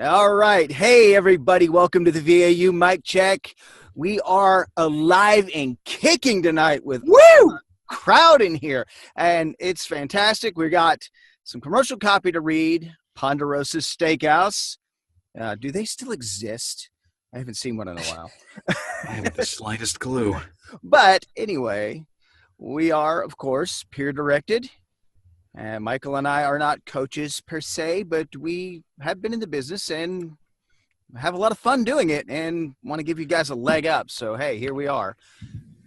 All right. Hey, everybody. Welcome to the VAU Mic Check. We are alive and kicking tonight with Woo! crowd in here, and it's fantastic. We got some commercial copy to read. Ponderosa's Steakhouse. Do they still exist? I haven't seen one in a while. I haven't the slightest clue. But anyway, we are, of course, peer directed. And Michael and I are not coaches per se, but we have been in the business and have a lot of fun doing it and want to give you guys a leg up. So, hey, here we are.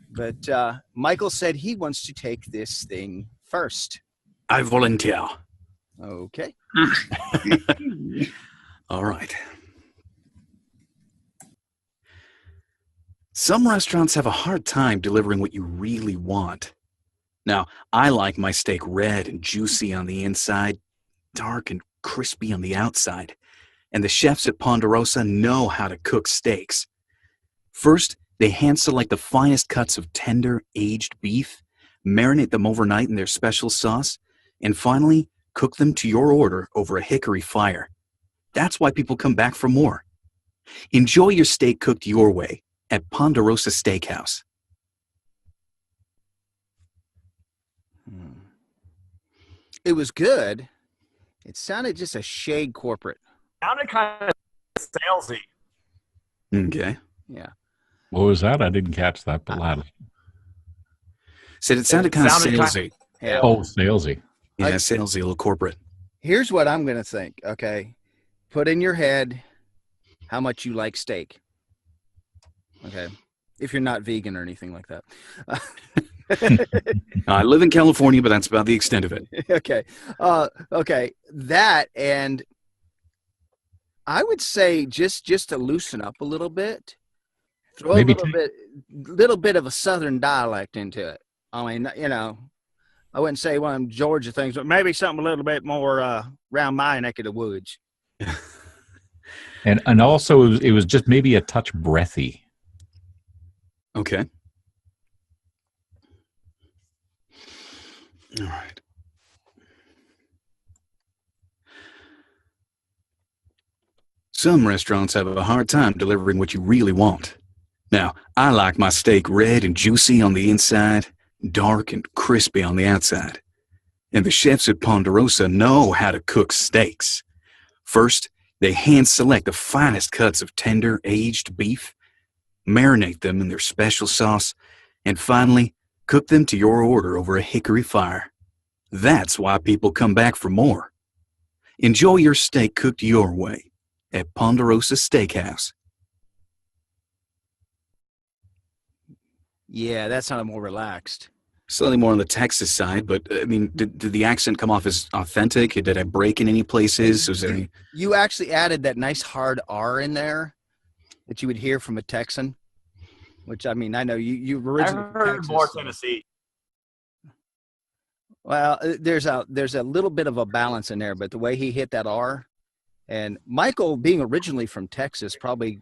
But Michael said he wants to take this thing first. I volunteer. Okay. All right. Some restaurants have a hard time delivering what you really want. Now, I like my steak red and juicy on the inside, dark and crispy on the outside. And the chefs at Ponderosa know how to cook steaks. First, they hand select the finest cuts of tender, aged beef, marinate them overnight in their special sauce, and finally, cook them to your order over a hickory fire. That's why people come back for more. Enjoy your steak cooked your way at Ponderosa Steakhouse. It was good. It sounded just a shade corporate. Sounded kind of salesy. Okay. Yeah. What was that? I didn't catch that, but loudly. Said it sounded kind of salesy. Yeah. Oh, salesy. Yeah, salesy, a little corporate. Here's what I'm going to think, okay? Put in your head how much you like steak. Okay? If you're not vegan or anything like that. I live in California, but that's about the extent of it. Okay. Okay. That, and I would say just to loosen up a little bit, throw Maybe a little bit of a Southern dialect into it. I mean, you know, I wouldn't say one of them Georgia things, but maybe something a little bit more around my neck of the woods. And also it was just maybe a touch breathy. Okay. All right. Some restaurants have a hard time delivering what you really want. Now, I like my steak red and juicy on the inside, dark and crispy on the outside. And the chefs at Ponderosa know how to cook steaks. First, they hand select the finest cuts of tender, aged beef, marinate them in their special sauce, and finally, cook them to your order over a hickory fire. That's why people come back for more. Enjoy your steak cooked your way at Ponderosa Steakhouse. Yeah, that sounded more relaxed. Slightly more on the Texas side, but I mean, did the accent come off as authentic? Did I break in any places? Was there any... You actually added that nice hard R in there that you would hear from a Texan, which, I mean, I know you originally I heard Texas, more so. Tennessee. Well, there's a little bit of a balance in there, but the way he hit that R, and Michael being originally from Texas, probably.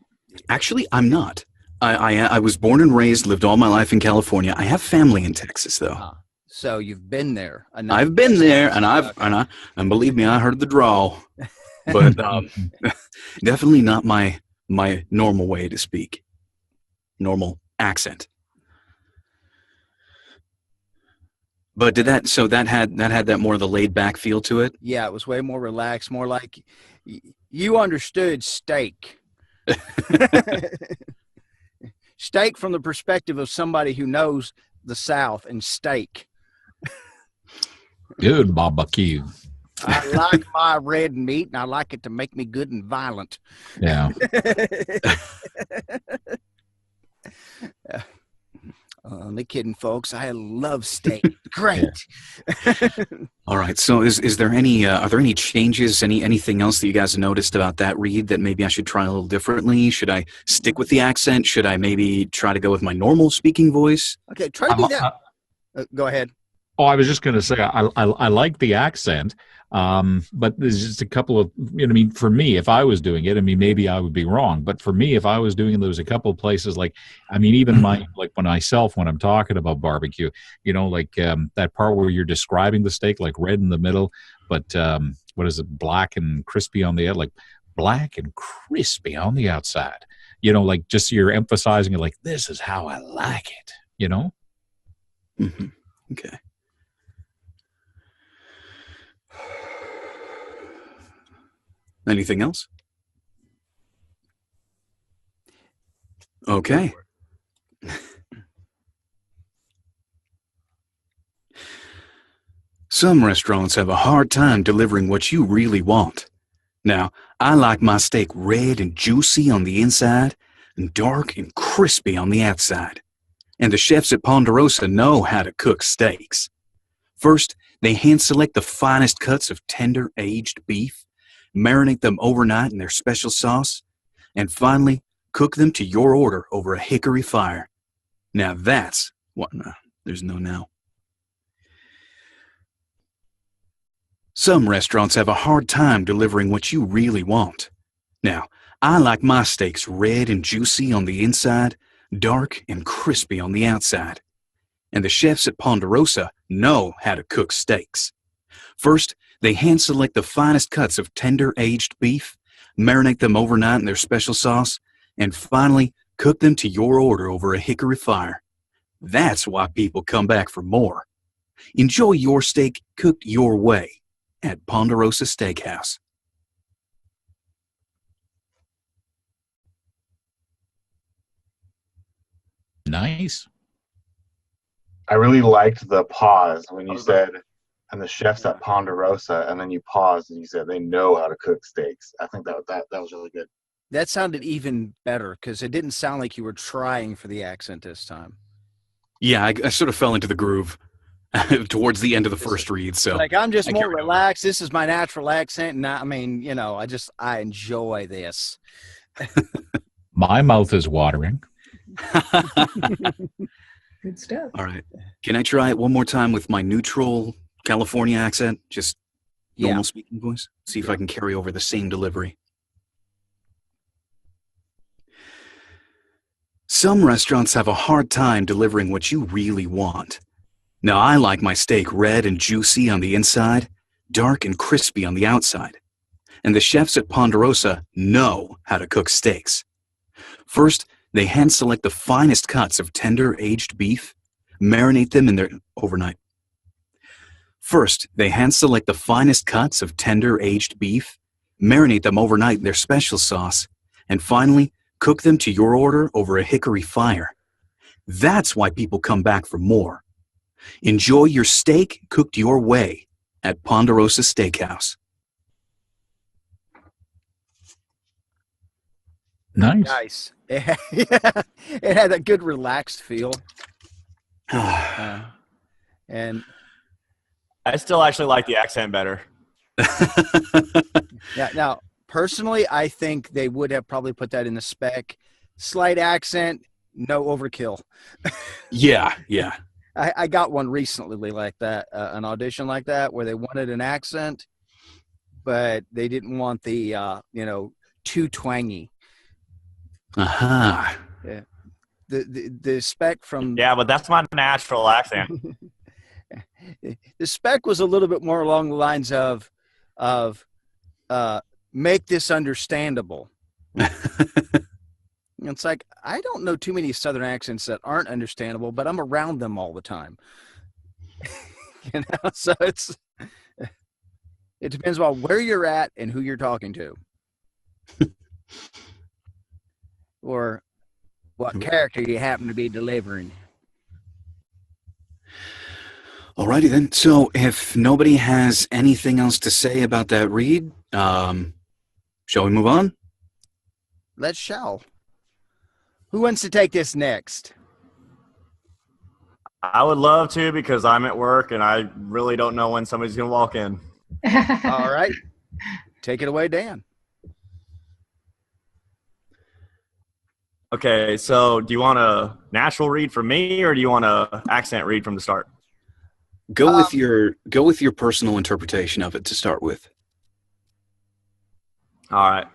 Actually, I'm not. I was born and raised, lived all my life in California. I have family in Texas, though. So you've been there. I've been there, and believe me, I heard the drawl, but definitely not my normal way to speak, normal accent. But that had that more of the laid back feel to it? Yeah, it was way more relaxed, more like you understood steak. Steak from the perspective of somebody who knows the South and steak. Good barbecue. I like my red meat, and I like it to make me good and violent. Yeah. Only kidding, folks. I love steak. Great. All right. So, is there any? Are there any changes? Anything else that you guys noticed about that read that maybe I should try a little differently? Should I stick with the accent? Should I maybe try to go with my normal speaking voice? Okay, try to do that. Go ahead. Oh, I was just going to say I like the accent, but there's just a couple of, you know, I mean, for me, if I was doing it, I mean, maybe I would be wrong, but for me, if I was doing it, there was a couple of places like, I mean, even when I'm talking about barbecue, you know, like that part where you're describing the steak, like red in the middle, but what is it, black and crispy on the end, like black and crispy on the outside. You know, like just you're emphasizing it like, this is how I like it, you know? Mm-hmm. Okay. Anything else? Okay. Some restaurants have a hard time delivering what you really want. Now, I like my steak red and juicy on the inside and dark and crispy on the outside. And the chefs at Ponderosa know how to cook steaks. First, they hand-select the finest cuts of tender, aged beef, marinate them overnight in their special sauce, and finally, cook them to your order over a hickory fire. Now that's what... No, there's no now. Some restaurants have a hard time delivering what you really want. Now, I like my steaks red and juicy on the inside, dark and crispy on the outside. And the chefs at Ponderosa know how to cook steaks. First, they hand-select the finest cuts of tender, aged beef, marinate them overnight in their special sauce, and finally, cook them to your order over a hickory fire. That's why people come back for more. Enjoy your steak cooked your way at Ponderosa Steakhouse. Nice. I really liked the pause when you said, and the chefs at Ponderosa, and then you paused and you said they know how to cook steaks. I think that was really good. That sounded even better because it didn't sound like you were trying for the accent this time. Yeah, I sort of fell into the groove towards the end of the first read. So like, I'm just more relaxed. This is my natural accent. And I mean, you know, I enjoy this. My mouth is watering. Good stuff. All right. Can I try it one more time with my neutral California accent? Just normal speaking voice? See if I can carry over the same delivery. Some restaurants have a hard time delivering what you really want. Now, I like my steak red and juicy on the inside, dark and crispy on the outside. And the chefs at Ponderosa know how to cook steaks. First, they hand-select the finest cuts of tender, aged beef, marinate them in their overnight. First, they hand-select the finest cuts of tender, aged beef, marinate them overnight in their special sauce, and finally, cook them to your order over a hickory fire. That's why people come back for more. Enjoy your steak cooked your way at Ponderosa Steakhouse. Nice. It had a good relaxed feel. And I still actually like the accent better. yeah, now, personally, I think they would have probably put that in the spec. Slight accent, no overkill. Yeah. I got one recently like that, an audition like that, where they wanted an accent, but they didn't want the, too twangy. Aha. Yeah. The spec from... Yeah, but that's my natural accent. The spec was a little bit more along the lines of make this understandable. It's like, I don't know too many Southern accents that aren't understandable, but I'm around them all the time. So it depends on where you're at and who you're talking to. Or what character you happen to be delivering. Alrighty then. So if nobody has anything else to say about that read, shall we move on? Let's shall. Who wants to take this next? I would love to because I'm at work and I really don't know when somebody's going to walk in. All right. Take it away, Dan. Okay, so do you want a natural read from me or do you want a accent read from the start? Go with your personal interpretation of it to start with. All right.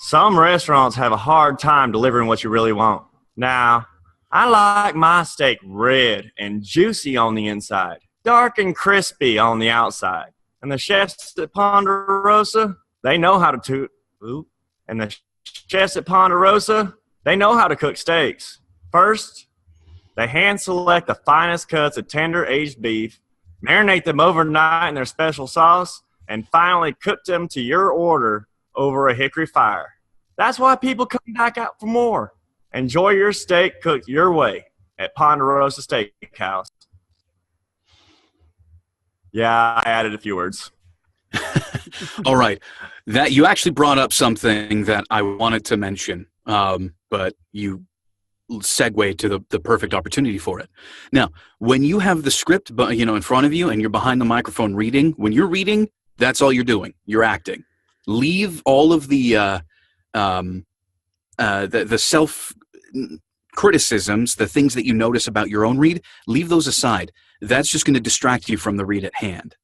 Some restaurants have a hard time delivering what you really want. Now, I like my steak red and juicy on the inside, dark and crispy on the outside. And the chefs at Ponderosa, they know how to And the chefs at Ponderosa, they know how to cook steaks. First, they hand select the finest cuts of tender aged beef, marinate them overnight in their special sauce, and finally cook them to your order over a hickory fire. That's why people come back out for more. Enjoy your steak cooked your way at Ponderosa Steakhouse. Yeah, I added a few words. All right. That you actually brought up something that I wanted to mention, but you segue to the perfect opportunity for it. Now, when you have the script, in front of you and you're behind the microphone reading, when you're reading, that's all you're doing. You're acting. Leave all of the self criticisms, the things that you notice about your own read, leave those aside. That's just going to distract you from the read at hand.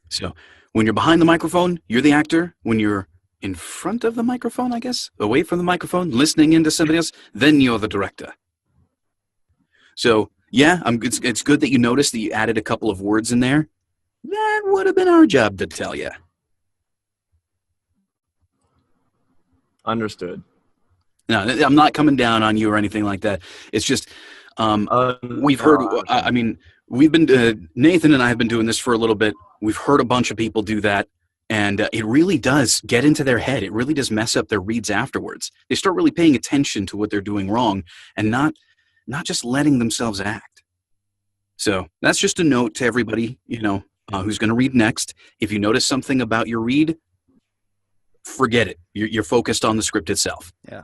So when you're behind the microphone, you're the actor. When you're in front of the microphone, I guess, away from the microphone, listening into somebody else, then you're the director. So yeah, it's good that you noticed that you added a couple of words in there. That would have been our job to tell you. Understood. No, I'm not coming down on you or anything like that. It's just we've heard. We've been Nathan and I have been doing this for a little bit. We've heard a bunch of people do that, and it really does get into their head. It really does mess up their reads afterwards. They start really paying attention to what they're doing wrong, and not just letting themselves act. So that's just a note to everybody, who's going to read next. If you notice something about your read, forget it. You're focused on the script itself. Yeah.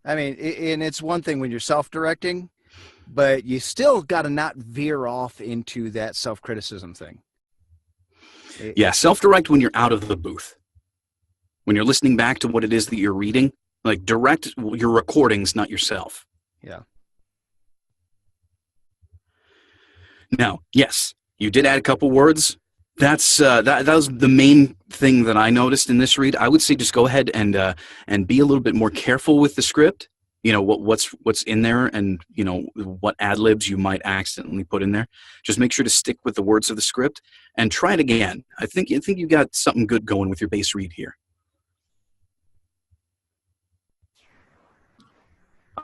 I mean, and it's one thing when you're self-directing, but you still got to not veer off into that self-criticism thing. Yeah, self-direct when you're out of the booth. When you're listening back to what it is that you're reading, like direct your recordings, not yourself. Yeah. Now, yes, you did add a couple words. That's that was the main thing that I noticed in this read. I would say just go ahead and be a little bit more careful with the script. What's in there, and what ad libs you might accidentally put in there. Just make sure to stick with the words of the script and try it again. I think you got something good going with your base read here.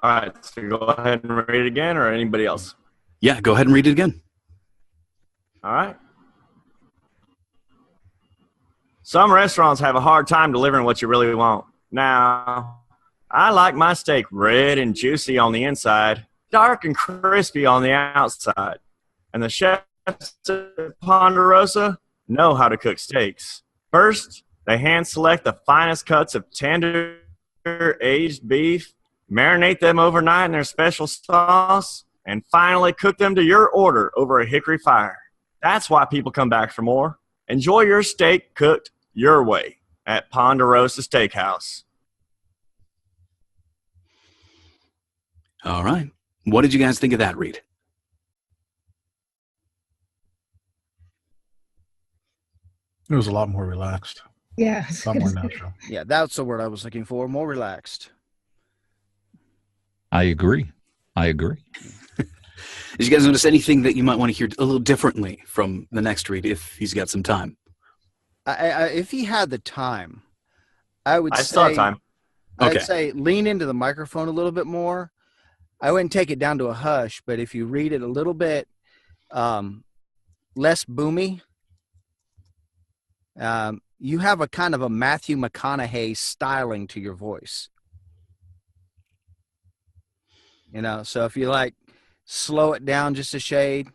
All right, so go ahead and read it again, or anybody else? Yeah, go ahead and read it again. All right. Some restaurants have a hard time delivering what you really want. Now, I like my steak red and juicy on the inside, dark and crispy on the outside. And the chefs at Ponderosa know how to cook steaks. First, they hand select the finest cuts of tender aged beef, marinate them overnight in their special sauce, and finally cook them to your order over a hickory fire. That's why people come back for more. Enjoy your steak cooked your way at Ponderosa Steakhouse. All right. What did you guys think of that read? It was a lot more relaxed. Yeah. A lot more natural. Yeah, that's the word I was looking for. More relaxed. I agree. Did you guys notice anything that you might want to hear a little differently from the next read if he's got some time? If he had the time, I still have time. Okay. I'd say lean into the microphone a little bit more. I wouldn't take it down to a hush, but if you read it a little bit less boomy, you have a kind of a Matthew McConaughey styling to your voice. So if you slow it down just a shade,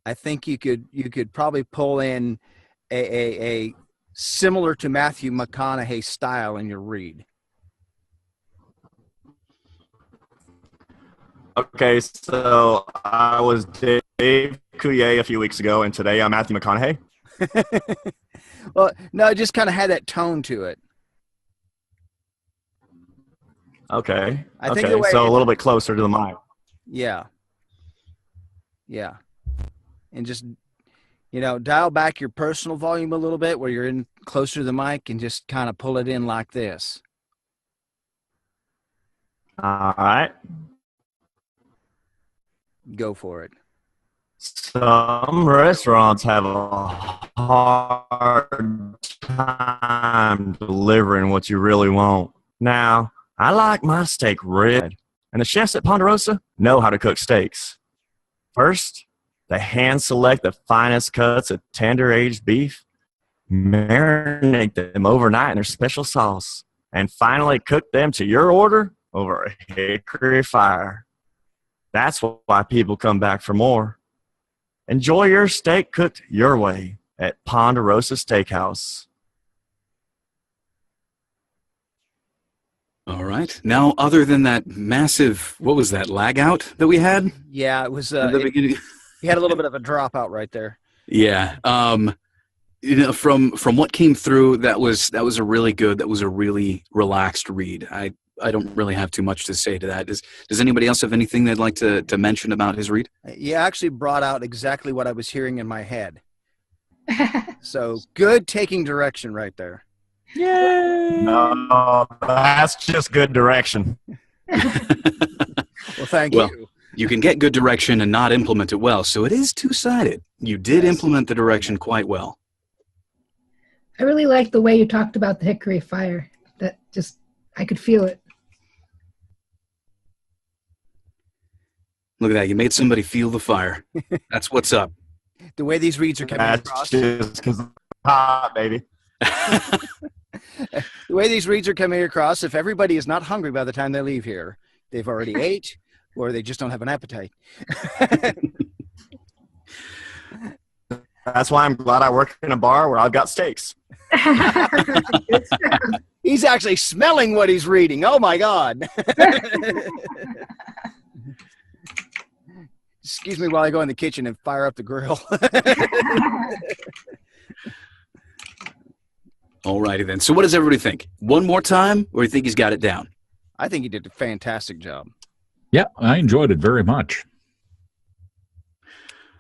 I think you could probably pull in a similar to Matthew McConaughey style in your read. Okay, so I was Dave Coulier a few weeks ago, and today I'm Matthew McConaughey. Well, no, it just kind of had that tone to it. Okay. I think the way so a little bit closer to the mic. Yeah. And just, dial back your personal volume a little bit where you're in closer to the mic and just kind of pull it in like this. All right. Go for it. Some restaurants have a hard time delivering what you really want. Now, I like my steak red, and the chefs at Ponderosa know how to cook steaks. First, they hand select the finest cuts of tender aged beef, marinate them overnight in their special sauce, and finally cook them to your order over a hickory fire. That's why people come back for more. Enjoy your steak cooked your way at Ponderosa Steakhouse. All right. Now, other than that massive, what was that, lag out that we had Yeah, it was. at the beginning? You had a little bit of a dropout right there. Yeah. You know, from what came through, that was a really good, that was a really relaxed read. I don't really have too much to say to that. Does anybody else have anything they'd like to mention about his read? You actually brought out exactly what I was hearing in my head. So good taking direction right there. Yay! No, that's just good direction. Well, thank Well, you. You can get good direction and not implement it well, so it is two-sided. You did implement the direction quite well. I really liked the way you talked about the hickory fire. That just, I could feel it. Look at that. You made somebody feel the fire. That's what's up. The way these reads are coming That's across. just because hot, baby. The way these reads are coming across, if everybody is not hungry by the time they leave here, they've already ate, or they just don't have an appetite. That's why I'm glad I work in a bar where I've got steaks. He's actually smelling what he's reading. Oh, my God. Excuse me while I go in the kitchen and fire up the grill. All righty then. So what does everybody think? One more time, or you think he's got it down? I think he did a fantastic job. Yeah, I enjoyed it very much.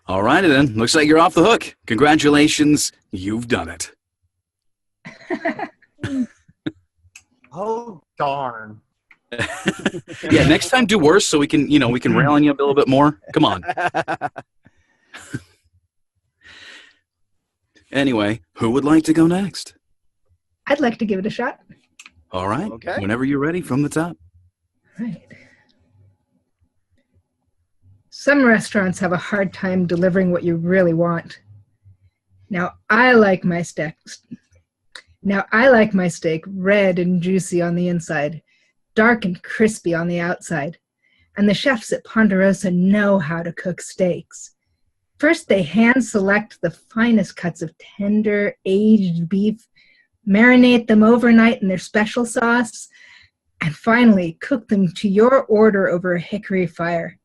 All righty then. Looks like you're off the hook. Congratulations. You've done it. Oh, darn. Yeah, next time do worse so we can rail on you a little bit more. Come on. Anyway, who would like to go next? I'd like to give it a shot. All right. Okay. Whenever you're ready, from the top. Right. Some restaurants have a hard time delivering what you really want. Now I like my steak red and juicy on the inside, dark and crispy on the outside. And the chefs at Ponderosa know how to cook steaks. First, they hand select the finest cuts of tender, aged beef, marinate them overnight in their special sauce, and finally cook them to your order over a hickory fire.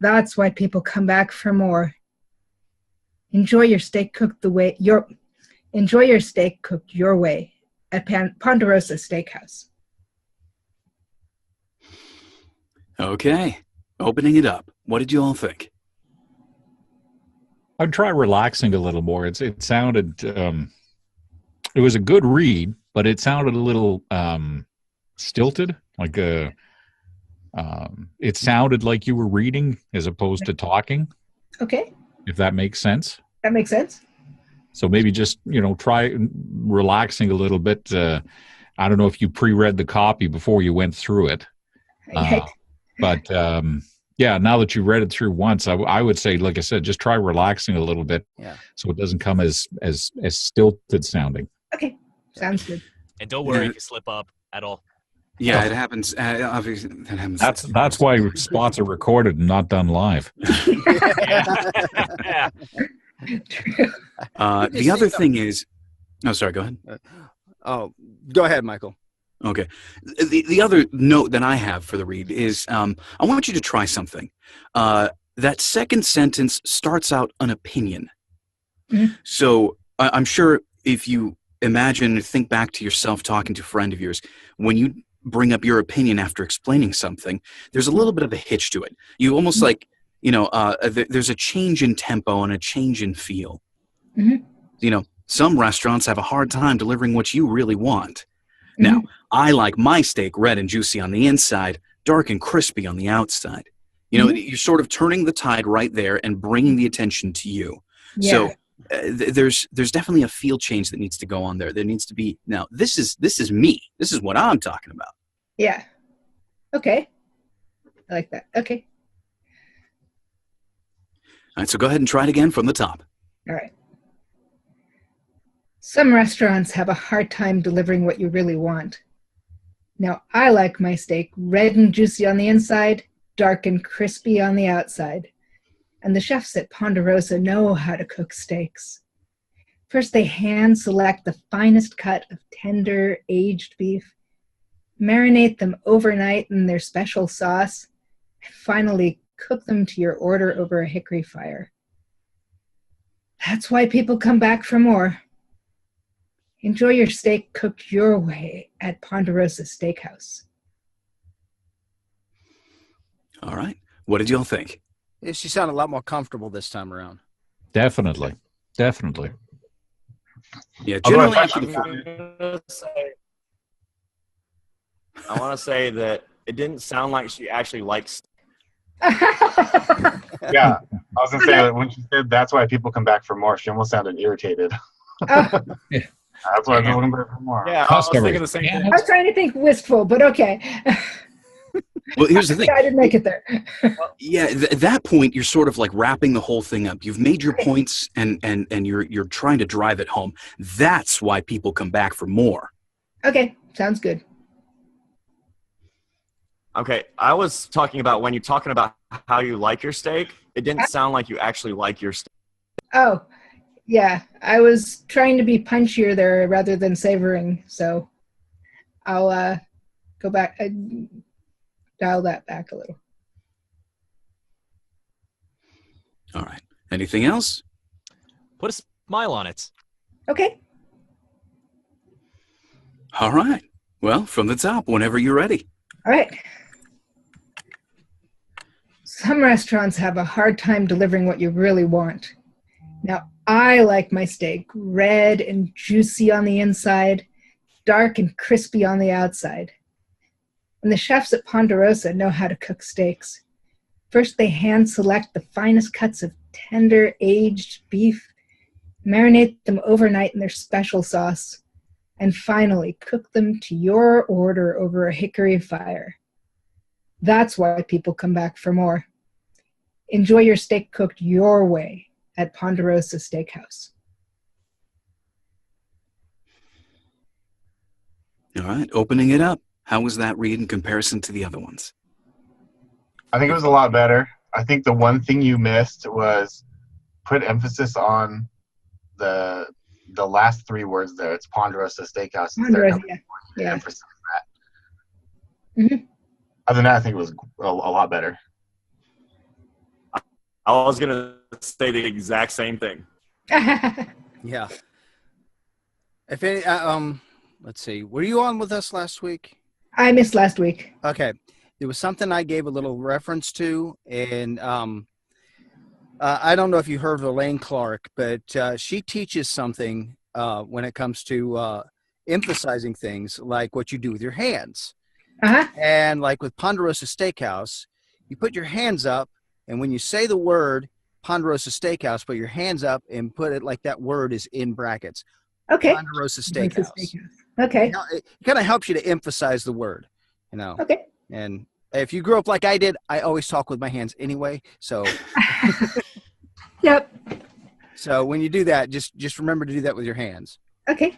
That's why people come back for more. Enjoy your steak cooked your way at Ponderosa Steakhouse. Okay. Opening it up. What did you all think? I'd try relaxing a little more. It sounded, it was a good read, but it sounded a little stilted, like it sounded like you were reading as opposed to talking, Okay, if that makes sense. that makes sense. So maybe just, try relaxing a little bit. I don't know if you pre-read the copy before you went through it. But yeah, now that you read it through once, I would say, like I said, just try relaxing a little bit, so it doesn't come as stilted sounding. Okay, sounds good. And don't worry if you slip up at all. Yeah, it happens. Obviously, that happens. That's why spots are recorded and not done live. Yeah. The other thing is, oh, sorry, go ahead. Oh, go ahead, Michael. Okay. The other note that I have for the read is I want you to try something. That second sentence starts out an opinion. Mhm. So I'm sure if you imagine, think back to yourself talking to a friend of yours, when you bring up your opinion after explaining something, there's a little bit of a hitch to it. You almost like, there's a change in tempo and a change in feel. Mhm. Some restaurants have a hard time delivering what you really want. Now, I like my steak red and juicy on the inside, dark and crispy on the outside. You know, you're sort of turning the tide right there and bringing the attention to you. Yeah. So there's definitely a feel change that needs to go on there. There needs to be, now this is me. This is what I'm talking about. Yeah. Okay. I like that. Okay. All right, so go ahead and try it again from the top. All right. Some restaurants have a hard time delivering what you really want. Now, I like my steak red and juicy on the inside, dark and crispy on the outside. And the chefs at Ponderosa know how to cook steaks. First, they hand select the finest cut of tender, aged beef, marinate them overnight in their special sauce, and finally cook them to your order over a hickory fire. That's why people come back for more. Enjoy your steak cooked your way at Ponderosa Steakhouse. All right. What did y'all think? Yeah, she sounded a lot more comfortable this time around. Definitely. Definitely. Yeah, Although generally I after the I want to say that it didn't sound like she actually likes. Yeah, I was gonna say that when she said that's why people come back for more, she almost sounded irritated. Oh, That's why people come back for more. Yeah, I was Customers. thinking the same thing. I was trying to think wistful, but okay. Well, here's the thing. I didn't make it there. Yeah, at that point, you're sort of like wrapping the whole thing up. You've made your points, and you're trying to drive it home. That's why people come back for more. Okay, sounds good. Okay, I was talking about when you're talking about how you like your steak, it didn't sound like you actually like your steak. Oh, yeah. I was trying to be punchier there rather than savoring, so I'll go back, dial that back a little. All right. Anything else? Put a smile on it. Okay. All right. Well, from the top, whenever you're ready. All right. Some restaurants have a hard time delivering what you really want. Now, I like my steak red and juicy on the inside, dark and crispy on the outside. And the chefs at Ponderosa know how to cook steaks. First, they hand select the finest cuts of tender, aged beef, marinate them overnight in their special sauce, and finally cook them to your order over a hickory fire. That's why people come back for more. Enjoy your steak cooked your way at Ponderosa Steakhouse. All right. Opening it up. How was that read in comparison to the other ones? I think it was a lot better. I think the one thing you missed was put emphasis on the last three words there. It's Ponderosa Steakhouse. Ponderosa, yeah. Emphasis on that. Mhm. Other than that, I think it was a lot better. I was going to say the exact same thing. Yeah. If any, let's see. Were you on with us last week? I missed last week. Okay. There was something I gave a little reference to, and I don't know if you heard of Elaine Clark, but she teaches something when it comes to emphasizing things like what you do with your hands. Uh-huh. And like with Ponderosa Steakhouse, you put your hands up, and when you say the word Ponderosa Steakhouse, put your hands up and put it like that word is in brackets. Okay. Ponderosa Steakhouse. Okay. It kind of helps you to emphasize the word, you know. Okay. And if you grew up like I did, I always talk with my hands anyway. So, Yep. so when you do that, just remember to do that with your hands. Okay.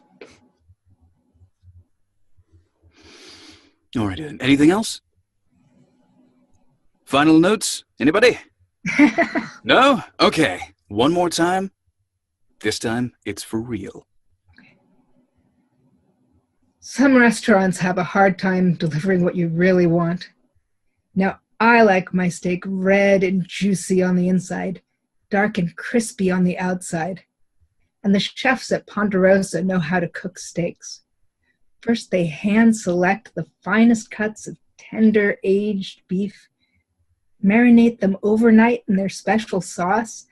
All right. Anything else? Final notes? Anybody? No? Okay. One more time. This time, it's for real. Some restaurants have a hard time delivering what you really want. Now, I like my steak red and juicy on the inside, dark and crispy on the outside. And the chefs at Ponderosa know how to cook steaks. First, they hand select the finest cuts of tender, aged beef, marinate them overnight in their special sauce,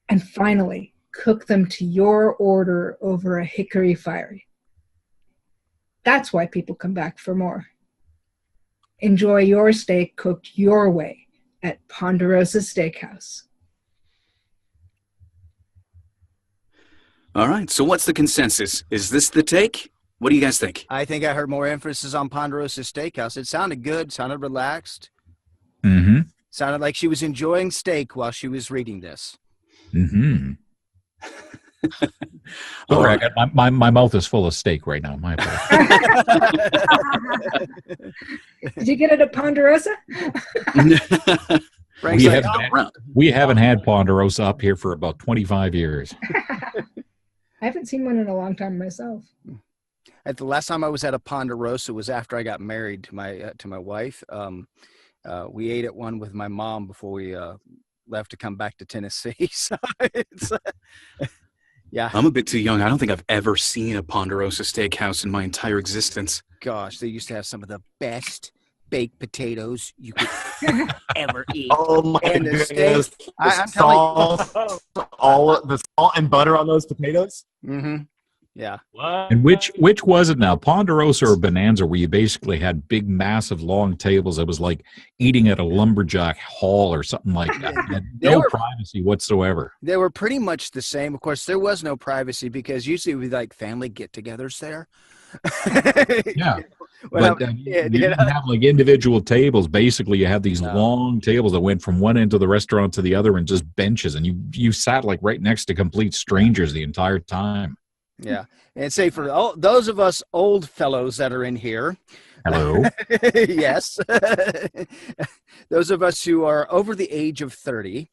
and finally cook them to your order over a hickory fire. That's why people come back for more. Enjoy your steak cooked your way at Ponderosa Steakhouse. All right. So what's the consensus? Is this the take? What do you guys think? I think I heard more emphasis on Ponderosa Steakhouse. It sounded good, sounded relaxed, Mm-hmm. sounded like she was enjoying steak while she was reading this. Mm-hmm. All Sorry, right. I got my mouth is full of steak right now. My apologies. Did you get it at Ponderosa? Frank's We like, have- "Oh, Around. We haven't had Ponderosa up here for about 25 years. I haven't seen one in a long time myself. At the last time I was at a Ponderosa was after I got married to my wife. We ate at one with my mom before we left to come back to Tennessee. So it's, yeah, I'm a bit too young. I don't think I've ever seen a Ponderosa Steakhouse in my entire existence. gosh, they used to have some of the best baked potatoes you could ever eat. Oh my And the goodness! steak, I'm telling All the salt and butter on those potatoes. Mm-hmm. Yeah. And which was it now, Ponderosa or Bonanza, where you basically had big, massive, long tables? It was like eating at a lumberjack hall or something like that. You had They no were- privacy whatsoever. They were pretty much the same. Of course, there was no privacy because usually we like family get-togethers there. Yeah. Well, But yeah, you didn't yeah. have like individual tables. Basically, you had these No. long tables that went from one end of the restaurant to the other, and just benches, and you sat like right next to complete strangers the entire time. Yeah. And say for all those of us old fellows that are in here, Hello. yes, those of us who are over the age of 30,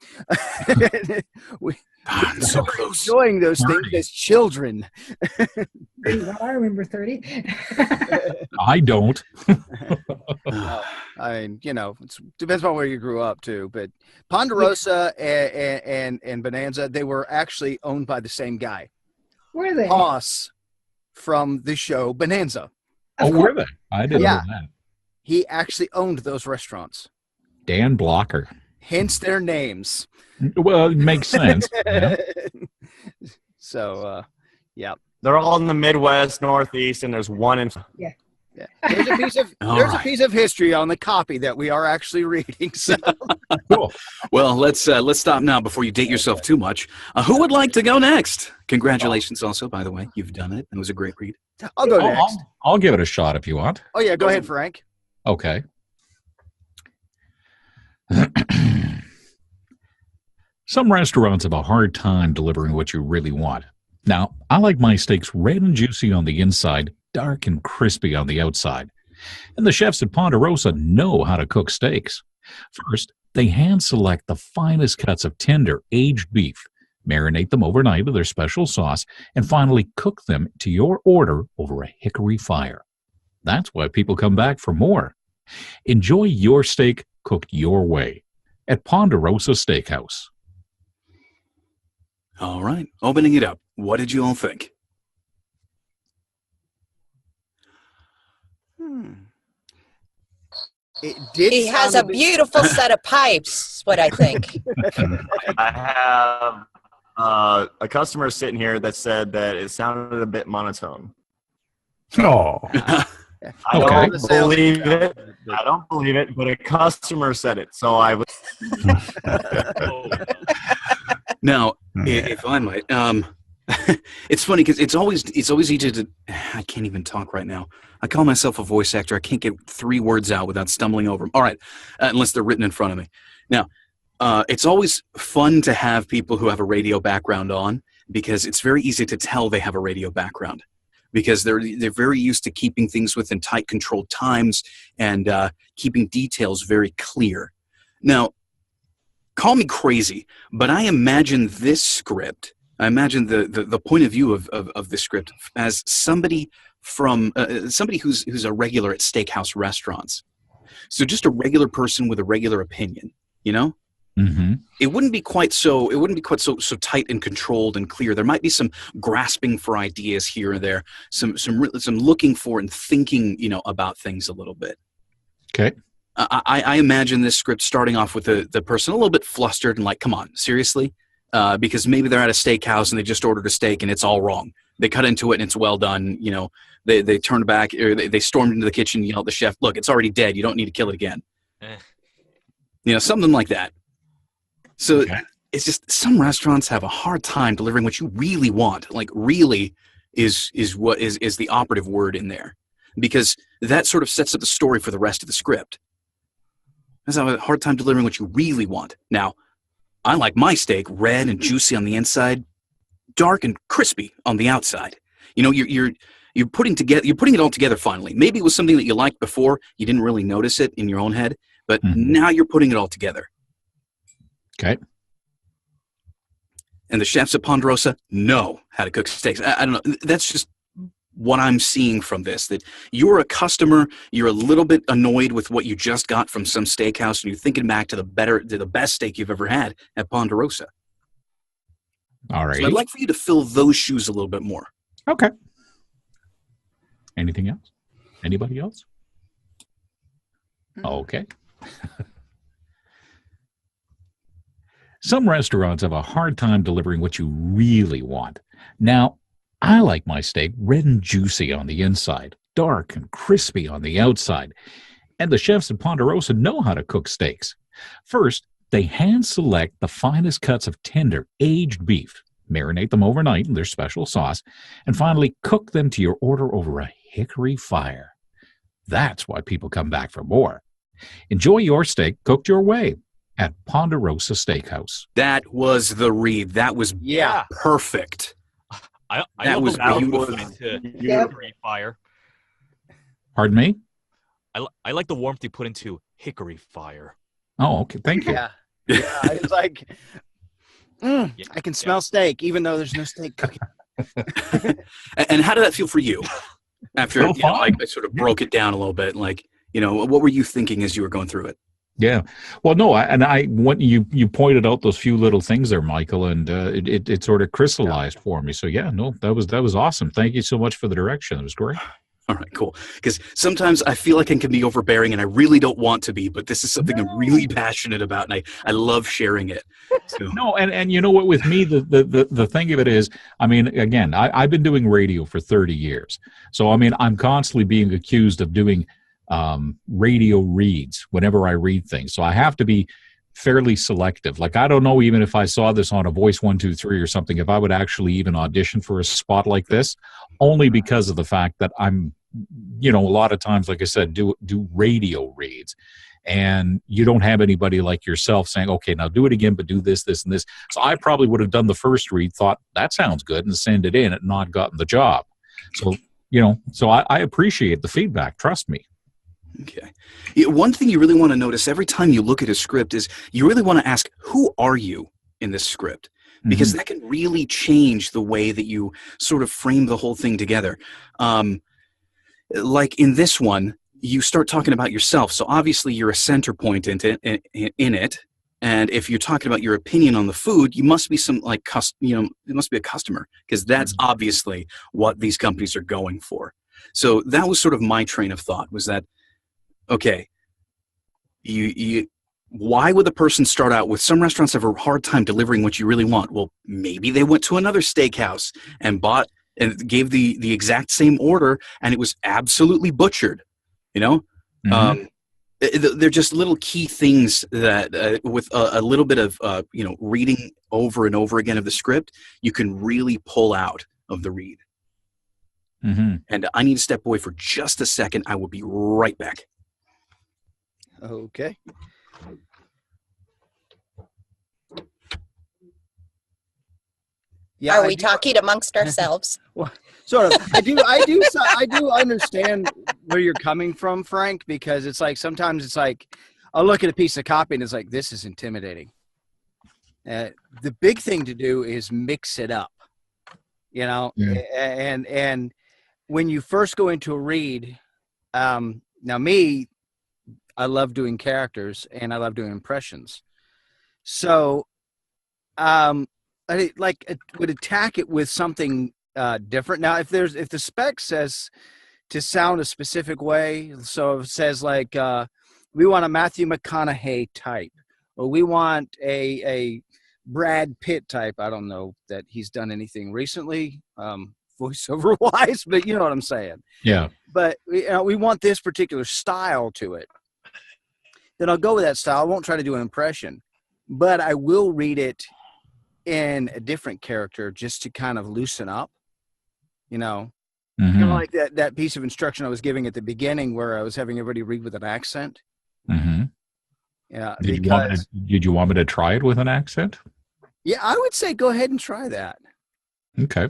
we Ah, so were close. enjoying those things 30. as children. Well, I remember 30. I don't. I mean, it depends on where you grew up too. But Ponderosa and Bonanza, they were actually owned by the same guy, Were they? Hoss, from the show Bonanza. Oh, were they? I didn't Yeah. know that. He actually owned those restaurants, Dan Blocker. hence their names. Well, it makes sense. Yeah. So, yeah. They're all in the Midwest, Northeast, and there's one in. Yeah. There's a piece of All there's a right. piece of history on the copy that we are actually reading. So Cool. Well, let's stop now before you date yourself too much. Who would like to go next? Congratulations, also, by the way, you've done it. It was a great read. I'll go I'll, next. I'll give it a shot if you want. Oh yeah, go ahead, Frank. Okay. Some restaurants have a hard time delivering what you really want. Now, I like my steaks red and juicy on the inside, dark and crispy on the outside. And the chefs at Ponderosa know how to cook steaks. First, they hand select the finest cuts of tender, aged beef, marinate them overnight with their special sauce, and finally cook them to your order over a hickory fire. That's why people come back for more. Enjoy your steak cooked your way at Ponderosa Steakhouse. All right, opening it up. What did you all think? It did. He has sound a bit- beautiful set of pipes, is what I think. I have a customer sitting here that said that it sounded a bit monotone. Oh, I Okay. don't believe it. I don't believe it, but a customer said it, so I was. Now, if I might, it's funny because it's always easy to. I can't even talk right now. I call myself a voice actor. I can't get 3 words out without stumbling over them. All right, unless they're written in front of me. Now, it's always fun to have people who have a radio background on because it's very easy to tell they have a radio background because they're very used to keeping things within tight, controlled times and keeping details very clear. Now, call me crazy, but I imagine this script. I imagine the point of view of this script as somebody from somebody who's a regular at steakhouse restaurants. So just a regular person with a regular opinion, you know? Mm-hmm. It wouldn't be quite so tight and controlled and clear. There might be some grasping for ideas here and there, some looking for and thinking, about things a little bit. Okay. I imagine this script starting off with the person a little bit flustered and like, come on, seriously? Because maybe they're at a steakhouse and they just ordered a steak and it's all wrong. They cut into it and it's well done. They turned back or they stormed into the kitchen and yelled at the chef, look, it's already dead. You don't need to kill it again. Eh. something like that. So Okay. it's just some restaurants have a hard time delivering what you really want. Like really is what is the operative word in there, because that sort of sets up the story for the rest of the script. That's have a hard time delivering what you really want. Now, I like my steak red and juicy on the inside, dark and crispy on the outside. You're putting it all together finally. Maybe it was something that you liked before, you didn't really notice it in your own head, but now you're putting it all together. Okay. And the chefs at Ponderosa know how to cook steaks. I don't know. That's just what I'm seeing from this, that you're a customer, you're a little bit annoyed with what you just got from some steakhouse, and you're thinking back to the best steak you've ever had at Ponderosa. All right. So I'd like for you to fill those shoes a little bit more. Okay. Anything else? Anybody else? Okay. Some restaurants have a hard time delivering what you really want. Now, I like my steak red and juicy on the inside, dark and crispy on the outside. And the chefs at Ponderosa know how to cook steaks. First, they hand select the finest cuts of tender, aged beef, marinate them overnight in their special sauce, and finally cook them to your order over a hickory fire. That's why people come back for more. Enjoy your steak cooked your way at Ponderosa Steakhouse. That was the read. That was Yeah. perfect. I That love was the warmth you beautiful. put into Yep. hickory fire. Pardon me? I like the warmth you put into hickory fire. Oh, okay. Thank you. Yeah. Yeah. It's like, I can smell steak, even though there's no steak cooking. And how did that feel for you? After Felt fine. I sort of broke it down a little bit, what were you thinking as you were going through it? Yeah. Well, no, when you pointed out those few little things there, Michael, and it sort of crystallized for me. So yeah, no, that was awesome. Thank you so much for the direction. It was great. All right, cool. Because sometimes I feel like I can be overbearing, and I really don't want to be, but this is something I'm really passionate about, and I love sharing it. So. No, and you know what? With me, the thing of it is, I mean, again, I've been doing radio for 30 years, so I mean, I'm constantly being accused of doing radio reads whenever I read things. So I have to be fairly selective. Like, I don't know, even if I saw this on a Voice 123 or something, if I would actually even audition for a spot like this, only because of the fact that I'm, a lot of times, like I said, do radio reads. And you don't have anybody like yourself saying, okay, now do it again, but do this, this, and this. So I probably would have done the first read, thought that sounds good, and send it in and not gotten the job. So, so I appreciate the feedback. Trust me. Okay. Yeah, one thing you really want to notice every time you look at a script is you really want to ask, who are you in this script? Because that can really change the way that you sort of frame the whole thing together. Like in this one, you start talking about yourself. So obviously you're a center point in it. And if you're talking about your opinion on the food, you must be it must be a customer, because that's obviously what these companies are going for. So that was sort of my train of thought, was that, okay, why would the person start out with, some restaurants have a hard time delivering what you really want? Well, maybe they went to another steakhouse and bought and gave the exact same order, and it was absolutely butchered, They're just little key things that with a little bit of reading over and over again of the script, you can really pull out of the read. And I need to step away for just a second. I will be right back. Okay. Yeah, Are we talking amongst ourselves? Sort of. I do understand where you're coming from, Frank, because it's like sometimes it's like I'll look at a piece of copy and it's like, this is intimidating. The big thing to do is mix it up, and when you first go into a read, now me, I love doing characters and I love doing impressions. So, I would attack it with something different. Now, if the spec says to sound a specific way, so it says like we want a Matthew McConaughey type, or we want a Brad Pitt type. I don't know that he's done anything recently, voiceover wise, but you know what I'm saying. Yeah. But we want this particular style to it. then I'll go with that style. I won't try to do an impression, but I will read it in a different character just to kind of loosen up, you know, kind of like that piece of instruction I was giving at the beginning where I was having everybody read with an accent. Yeah. Did you want me to try it with an accent? Yeah, I would say go ahead and try that. Okay.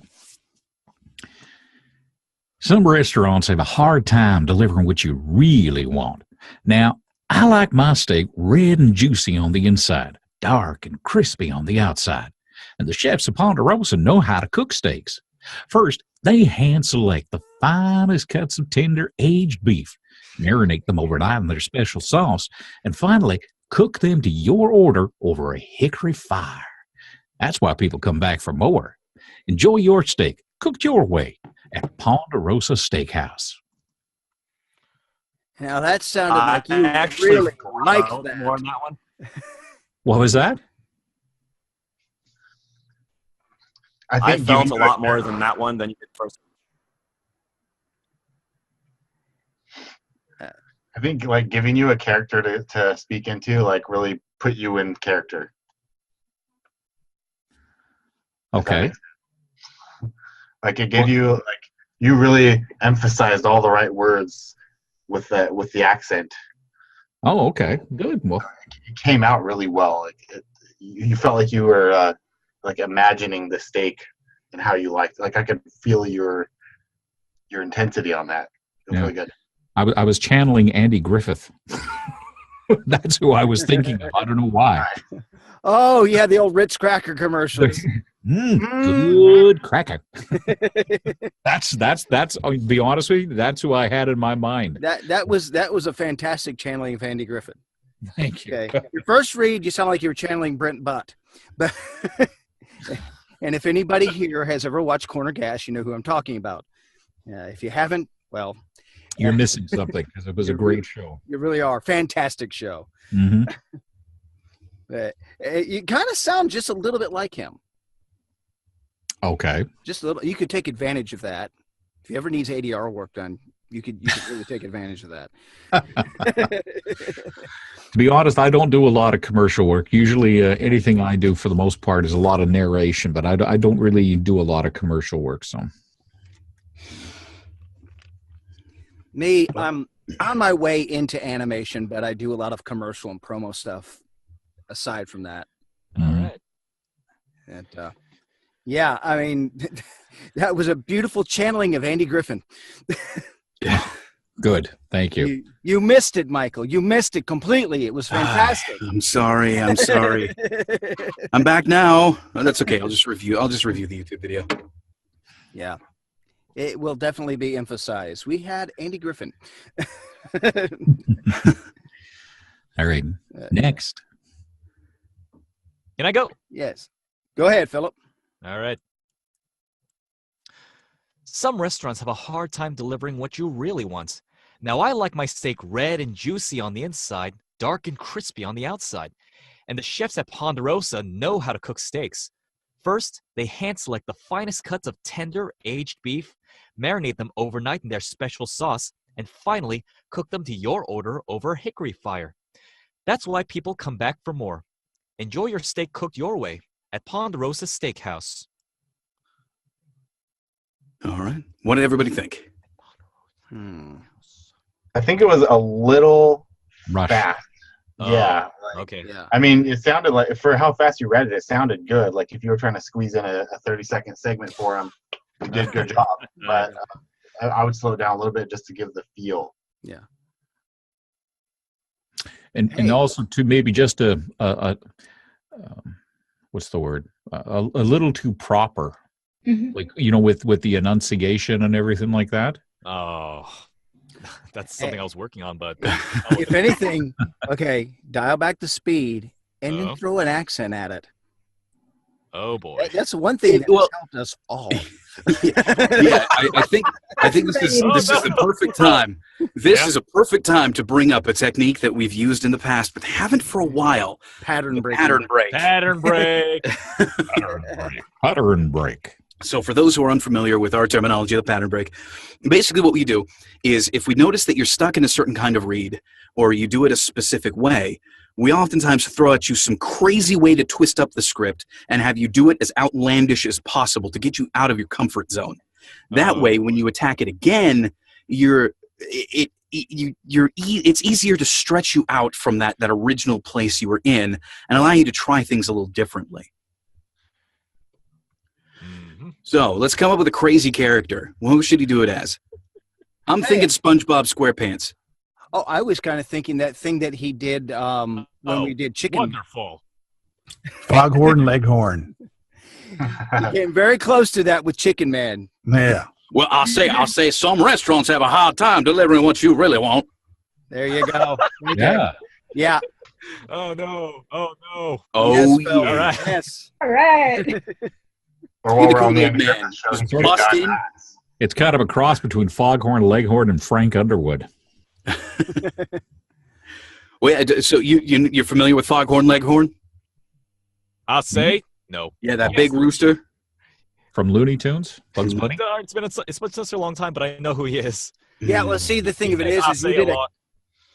Some restaurants have a hard time delivering what you really want. Now, I like my steak red and juicy on the inside, dark and crispy on the outside. And the chefs of Ponderosa know how to cook steaks. First, they hand select the finest cuts of tender aged beef, marinate them overnight in their special sauce, and finally cook them to your order over a hickory fire. That's why people come back for more. Enjoy your steak cooked your way at Ponderosa Steakhouse. Now that sounded like you actually really liked that. more on that one. What was that? I felt a lot more than that one than you did first. I think like giving you a character to speak into like really put you in character. Okay. Like it gave you like you really emphasized all the right words with the accent. Oh, okay. Good. Well, it came out really well. Like you felt like you were like imagining the steak and how you liked. Like I could feel your intensity on that. It was really good. I was channeling Andy Griffith. That's who I was thinking of. I don't know why. Oh, yeah, the old Ritz cracker commercials. Good cracker. That's. I'll be honest with you. That's who I had in my mind. That was a fantastic channeling of Andy Griffith. Thank you. Okay. Your first read, you sound like you were channeling Brent Butt. But and if anybody here has ever watched Corner Gas, you know who I'm talking about. If you haven't, well, you're missing something because it was a great show. You really are. Fantastic show. Mm-hmm. You kind of sound just a little bit like him. Okay. Just a little. You could take advantage of that. If you ever needs ADR work done, you could really take advantage of that. To be honest, I don't do a lot of commercial work. Usually anything I do for the most part is a lot of narration, but I don't really do a lot of commercial work. So me, I'm on my way into animation, but I do a lot of commercial and promo stuff aside from that. All right. And yeah, I mean, that was a beautiful channeling of Andy Griffin. Good. Thank you. You missed it, Michael. You missed it completely. It was fantastic. I'm sorry. I'm back now. Oh, that's okay. I'll just review the YouTube video. Yeah. It will definitely be emphasized. We had Andy Griffin. All right. Next. Can I go? Yes. Go ahead, Philip. All right. Some restaurants have a hard time delivering what you really want. Now, I like my steak red and juicy on the inside, dark and crispy on the outside. And the chefs at Ponderosa know how to cook steaks. First, they hand-select the finest cuts of tender, aged beef, marinate them overnight in their special sauce, and finally, cook them to your order over a hickory fire. That's why people come back for more. Enjoy your steak cooked your way at Ponderosa Steakhouse. All right. What did everybody think? I think it was a little Rush. fast. Oh, Yeah. Okay. Yeah. I mean, it sounded like, for how fast you read it, it sounded good. Like if you were trying to squeeze in a 30-second segment for him, you did a good job. But I would slow it down a little bit just to give the feel. Yeah. And also to maybe just a what's the word? A little too proper. Mhm. Like, you know, with the enunciation and everything like that. Oh, that's something I was working on, but If anything, okay, dial back the speed and then Uh-oh. throw an accent at it. oh boy. That's one thing that has helped us all. Yeah, I think this is the perfect time. This is a perfect time to bring up a technique that we've used in the past, but haven't for a while. Pattern break. Pattern break. Pattern break. Pattern break. So for those who are unfamiliar with our terminology of the pattern break, basically what we do is if we notice that you're stuck in a certain kind of read or you do it a specific way, we oftentimes throw at you some crazy way to twist up the script and have you do it as outlandish as possible to get you out of your comfort zone. That way, when you attack it again, it's easier to stretch you out from that original place you were in and allow you to try things a little differently. So let's come up with a crazy character. Well, who should he do it as? I'm thinking SpongeBob SquarePants. Oh, I was kind of thinking that thing that he did when we did Chicken. Wonderful. Foghorn Leghorn. He came very close to that with Chicken Man. Yeah. Well, I'll say some restaurants have a hard time delivering what you really want. There you go. Yeah. Yeah. Oh no! Oh no! Oh, Yes, yeah. Phil. All right. Yes. All right. Or while we're on the Cool end man. of the show, It's you bust got in. that. It's kind of a cross between Foghorn Leghorn and Frank Underwood. Wait, so you're familiar with Foghorn Leghorn? I'll say no. Yeah, that big rooster. From Looney Tunes? Bugs Bunny? It's been such a long time, but I know who he is. Yeah. Well, see, the thing of it I'll is we say did a a lot.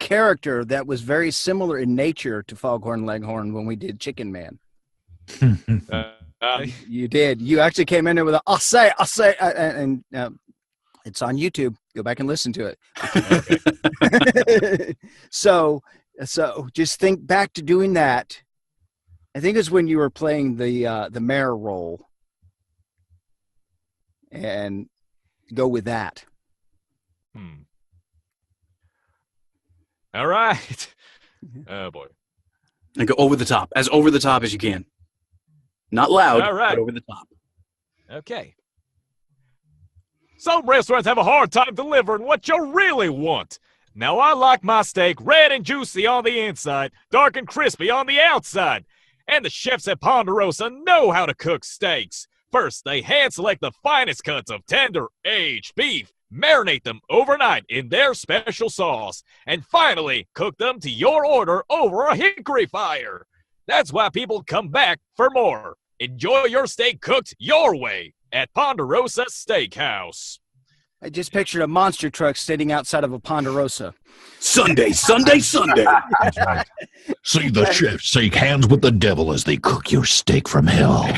character that was very similar in nature to Foghorn Leghorn when we did Chicken Man. You did. You actually came in there with a I'll say, and it's on YouTube. Go back and listen to it. So just think back to doing that. I think it's when you were playing the mayor role, and go with that. All right. Oh boy. And go over the top as you can. Not loud, All right. but over the top. Okay. Some restaurants have a hard time delivering what you really want. Now, I like my steak red and juicy on the inside, dark and crispy on the outside. And the chefs at Ponderosa know how to cook steaks. First, they hand-select the finest cuts of tender, aged beef, marinate them overnight in their special sauce, and finally, cook them to your order over a hickory fire. That's why people come back for more. Enjoy your steak cooked your way at Ponderosa Steakhouse. I just pictured a monster truck sitting outside of a Ponderosa. Sunday. That's right. See the chefs shake hands with the devil as they cook your steak from hell.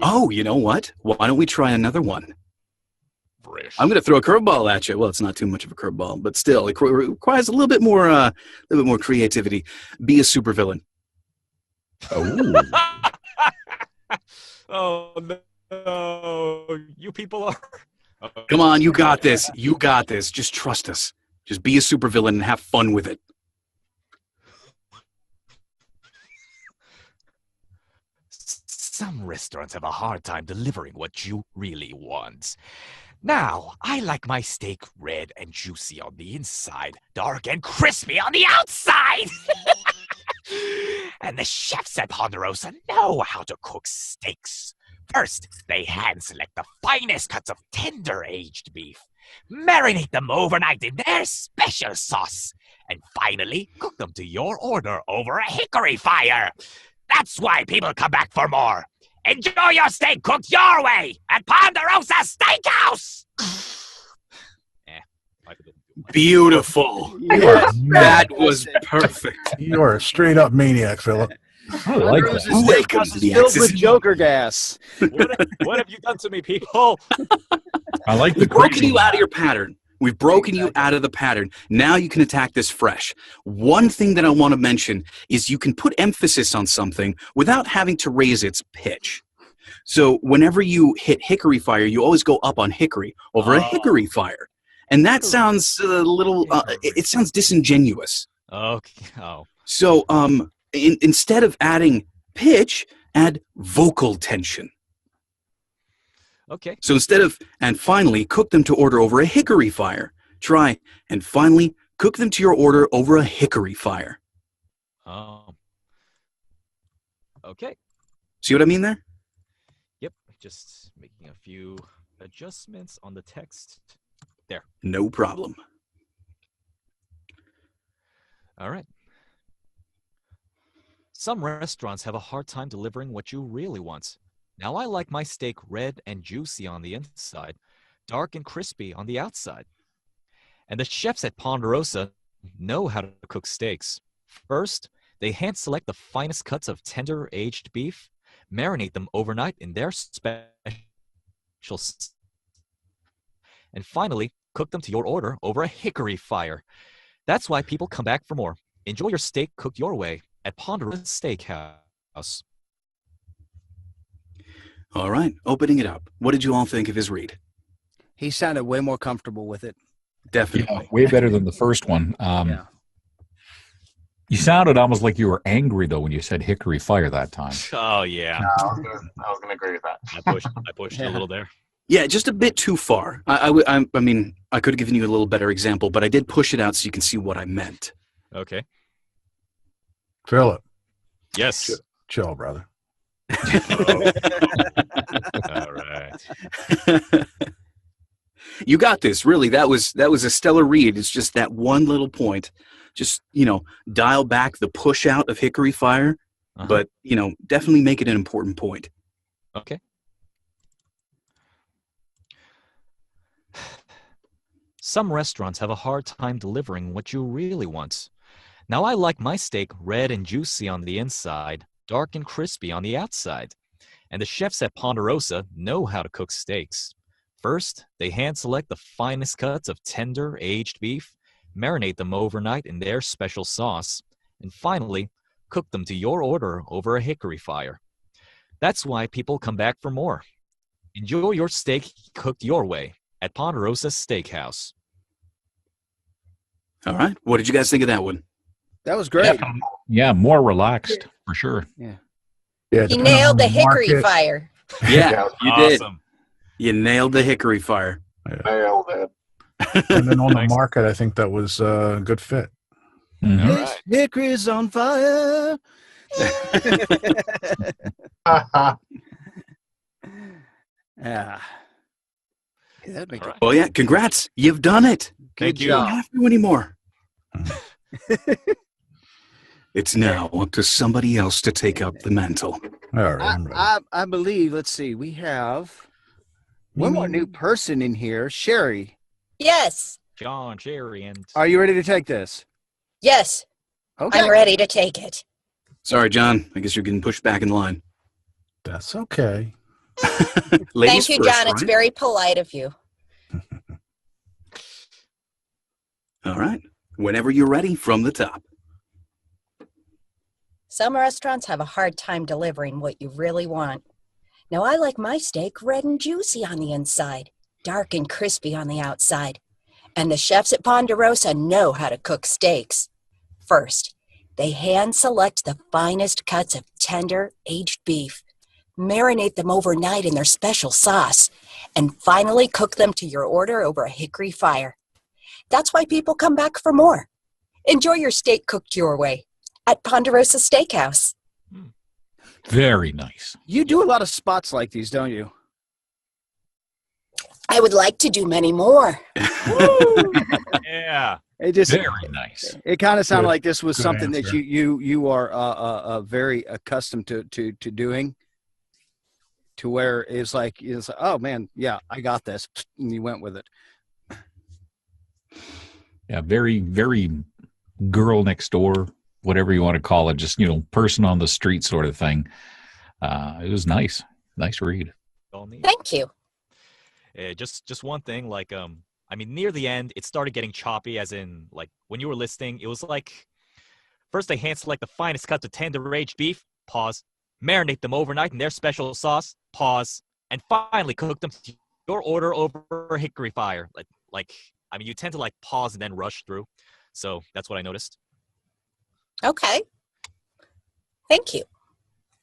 Oh, you know what? Why don't we try another one? Fresh. I'm going to throw a curveball at you. Well, it's not too much of a curveball, but still, it requires a little bit more creativity. Be a supervillain. Oh. Oh, no. You people are... Come on, you got this. You got this. Just trust us. Just be a supervillain and have fun with it. Some restaurants have a hard time delivering what you really want. Now, I like my steak red and juicy on the inside, dark and crispy on the outside. And the chefs at Ponderosa know how to cook steaks. First, they hand-select the finest cuts of tender aged beef, marinate them overnight in their special sauce, and finally cook them to your order over a hickory fire. That's why people come back for more. Enjoy your steak cooked your way at Ponderosa Steakhouse. Beautiful. Yes. That was perfect. You are a straight up maniac, Philip. I like Ponderosa that. Welcome Steakhouse to is the filled Axis. with Joker gas. What have you done to me, people? I like the We've broken crazy you out of your pattern. We've broken you out of the pattern. Now you can attack this fresh. One thing that I want to mention is you can put emphasis on something without having to raise its pitch. So whenever you hit hickory fire, you always go up on hickory over a hickory fire. And that sounds a little, it sounds disingenuous. Okay. Oh. So instead of adding pitch, add vocal tension. Okay. So instead of, and finally, cook them to order over a hickory fire. Try, and finally, cook them to your order over a hickory fire. Okay. See what I mean there? Yep. Just making a few adjustments on the text. There. No problem. All right. Some restaurants have a hard time delivering what you really want. Now I like my steak red and juicy on the inside, dark and crispy on the outside. And the chefs at Ponderosa know how to cook steaks. First, they hand select the finest cuts of tender aged beef, marinate them overnight in their special and finally cook them to your order over a hickory fire. That's why people come back for more. Enjoy your steak cooked your way at Ponderosa Steakhouse. All right, opening it up. What did you all think of his read? He sounded way more comfortable with it. Definitely. Way better than the first one. Yeah. You sounded almost like you were angry though when you said hickory fire that time. Oh yeah, No, I was gonna agree with that. I pushed it a little there. Yeah, just a bit too far. I mean, I could have given you a little better example, but I did push it out so you can see what I meant. Okay. Philip, Yes. chill, brother. All right. You got this. Really, that was a stellar read. It's just that one little point. Just, dial back the push out of hickory fire, but, definitely make it an important point. Okay. Some restaurants have a hard time delivering what you really want. Now I like my steak red and juicy on the inside, dark and crispy on the outside. And the chefs at Ponderosa know how to cook steaks. First, they hand select the finest cuts of tender, aged beef, marinate them overnight in their special sauce, and finally, cook them to your order over a hickory fire. That's why people come back for more. Enjoy your steak cooked your way at Ponderosa Steakhouse. All right. What did you guys think of that one? That was great. Yeah, more relaxed for sure. Yeah, He depending on nailed the the hickory market. fire. Yeah, you did. Awesome. You nailed the hickory fire. Nailed it. And then on the Thanks. market, I think that was a good fit. Mhm. All This right. hickory's on fire. Yeah. That'd make All it. right. Well, yeah, congrats. You've done it. Thank Good you. You don't job. have to anymore. It's now up to somebody else to take up the mantle. All right, I'm ready. I believe, let's see, we have one more new person in here. Sherry, Yes. John, Sherry, and are you ready to take this? Yes. Okay. I'm ready to take it. Sorry, John. I guess you're getting pushed back in line. That's okay. Ladies Thank you, first, John. It's right? very polite of you. All right. Whenever you're ready, from the top. Some restaurants have a hard time delivering what you really want. Now, I like my steak red and juicy on the inside, dark and crispy on the outside. And the chefs at Ponderosa know how to cook steaks. First, they hand select the finest cuts of tender, aged beef, marinate them overnight in their special sauce, and finally cook them to your order over a hickory fire. That's why people come back for more. Enjoy your steak cooked your way at Ponderosa Steakhouse. Very nice. You do a lot of spots like these, don't you? I would like to do many more. yeah. It just Very nice. it kind of sounded Good- like this was good something that answer. you are very accustomed to doing. To where it's like, oh man, yeah, I got this, and you went with it. Yeah, very, very girl next door, whatever you want to call it, just, person on the street sort of thing. It was nice. Nice read. All neat. Thank you. Just one thing, near the end, it started getting choppy, as in, like, when you were listening, it was like, first they hand select the finest cuts of tender aged beef, pause, marinate them overnight in their special sauce, pause, and finally cook them to your order over a hickory fire. You tend to, pause and then rush through, so that's what I noticed. Okay. Thank you.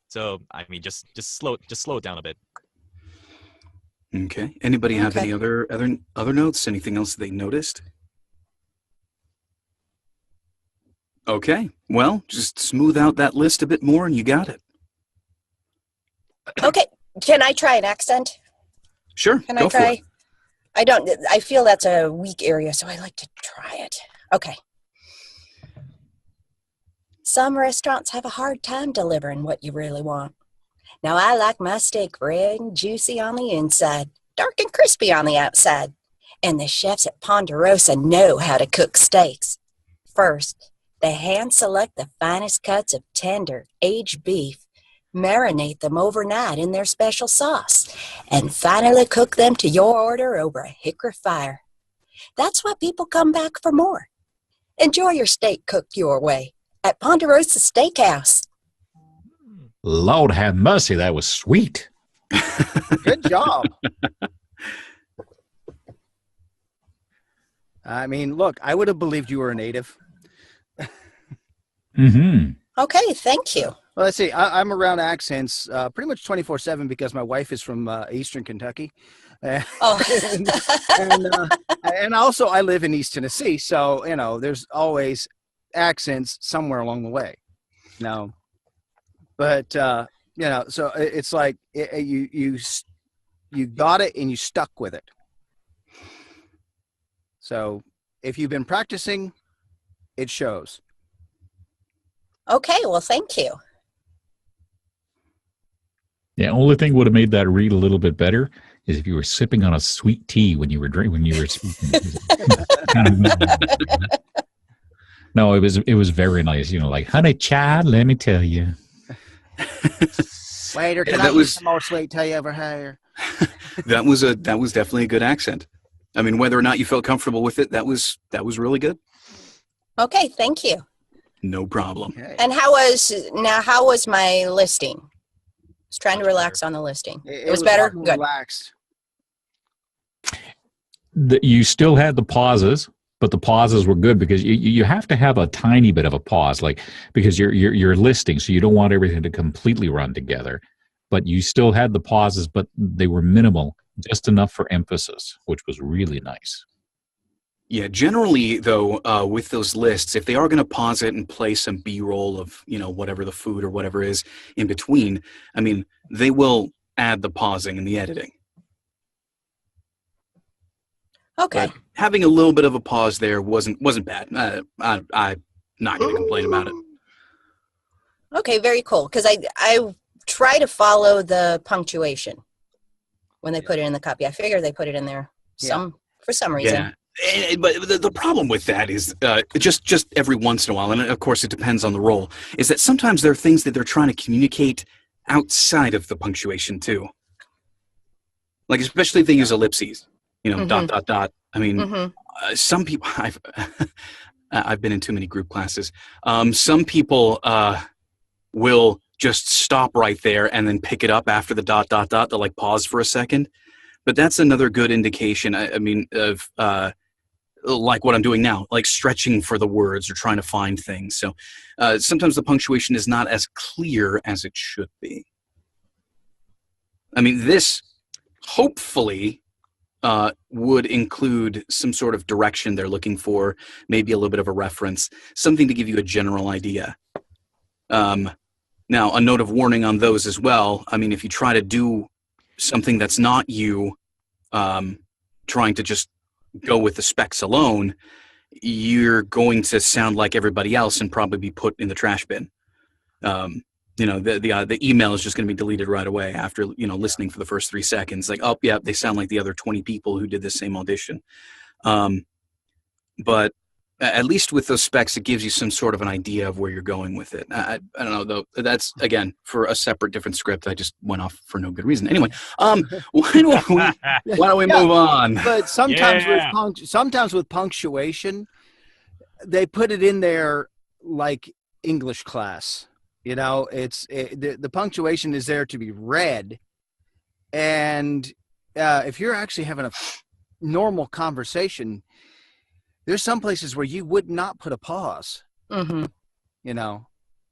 So, just slow it down a bit. Okay. Anybody have Okay. any other notes? Anything else they noticed? Okay. Well, just smooth out that list a bit more and you got it. Okay. Can I try an accent? Sure. Can go I for try? it. I feel that's a weak area, so I like to try it. Okay. Some restaurants have a hard time delivering what you really want. Now I like my steak red and juicy on the inside, dark and crispy on the outside. And the chefs at Ponderosa know how to cook steaks. First, they hand select the finest cuts of tender, aged beef, marinate them overnight in their special sauce, and finally cook them to your order over a hickory fire. That's why people come back for more. Enjoy your steak cooked your way at Ponderosa Steakhouse. Lord have mercy, that was sweet. Good job. I mean, look, I would have believed you were a native. Mm-hmm. Okay, thank you. Well, let's see. I'm around accents pretty much 24/7 because my wife is from Eastern Kentucky. Oh. and also I live in East Tennessee. So, there's always accents somewhere along the way. No. But, so it's like you got it and you stuck with it. So if you've been practicing, it shows. Okay, well, thank you. Yeah, only thing would have made that read a little bit better is if you were sipping on a sweet tea when you were speaking. No, it was very nice. Like, honey child, let me tell you. Waiter, can I use the most sweet tea ever had? That was definitely a good accent. I mean, whether or not you felt comfortable with it, that was really good. Okay, thank you. No problem. Okay. And how was my listing? I was trying to relax on the listing. It was better? Good. Relaxed. You still had the pauses, but the pauses were good because you have to have a tiny bit of a pause, like because you're listing, so you don't want everything to completely run together. But you still had the pauses, but they were minimal, just enough for emphasis, which was really nice. Yeah, generally, though, with those lists, if they are going to pause it and play some B-roll of, whatever the food or whatever is in between, I mean, they will add the pausing and the editing. Okay. But having a little bit of a pause there wasn't bad. I'm not going to complain about it. Okay, very cool. Because I try to follow the punctuation when they put it in the copy. I figure they put it in there for some reason. Yeah. But the problem with that is just every once in a while, and of course it depends on the role, is that sometimes there are things that they're trying to communicate outside of the punctuation too. Like especially if they use ellipses, ... I mean, some people I've been in too many group classes. Some people will just stop right there and then pick it up after the ... They'll like pause for a second. But that's another good indication, I mean, of like what I'm doing now, like stretching for the words or trying to find things. So sometimes the punctuation is not as clear as it should be. I mean, this hopefully would include some sort of direction they're looking for, maybe a little bit of a reference, something to give you a general idea. Now, a note of warning on those as well. I mean, if you try to do something that's not you trying to just go with the specs alone, you're going to sound like everybody else and probably be put in the trash bin. The email is just going to be deleted right away after, listening for the first 3 seconds. Like, oh, yeah, they sound like the other 20 people who did the same audition. But at least with those specs, it gives you some sort of an idea of where you're going with it. I don't know, though. That's, again, for a separate, different script. I just went off for no good reason. Anyway, why don't we move on? But sometimes with punctuation, they put it in there like English class. The punctuation is there to be read. And if you're actually having a normal conversation, there's some places where you would not put a pause,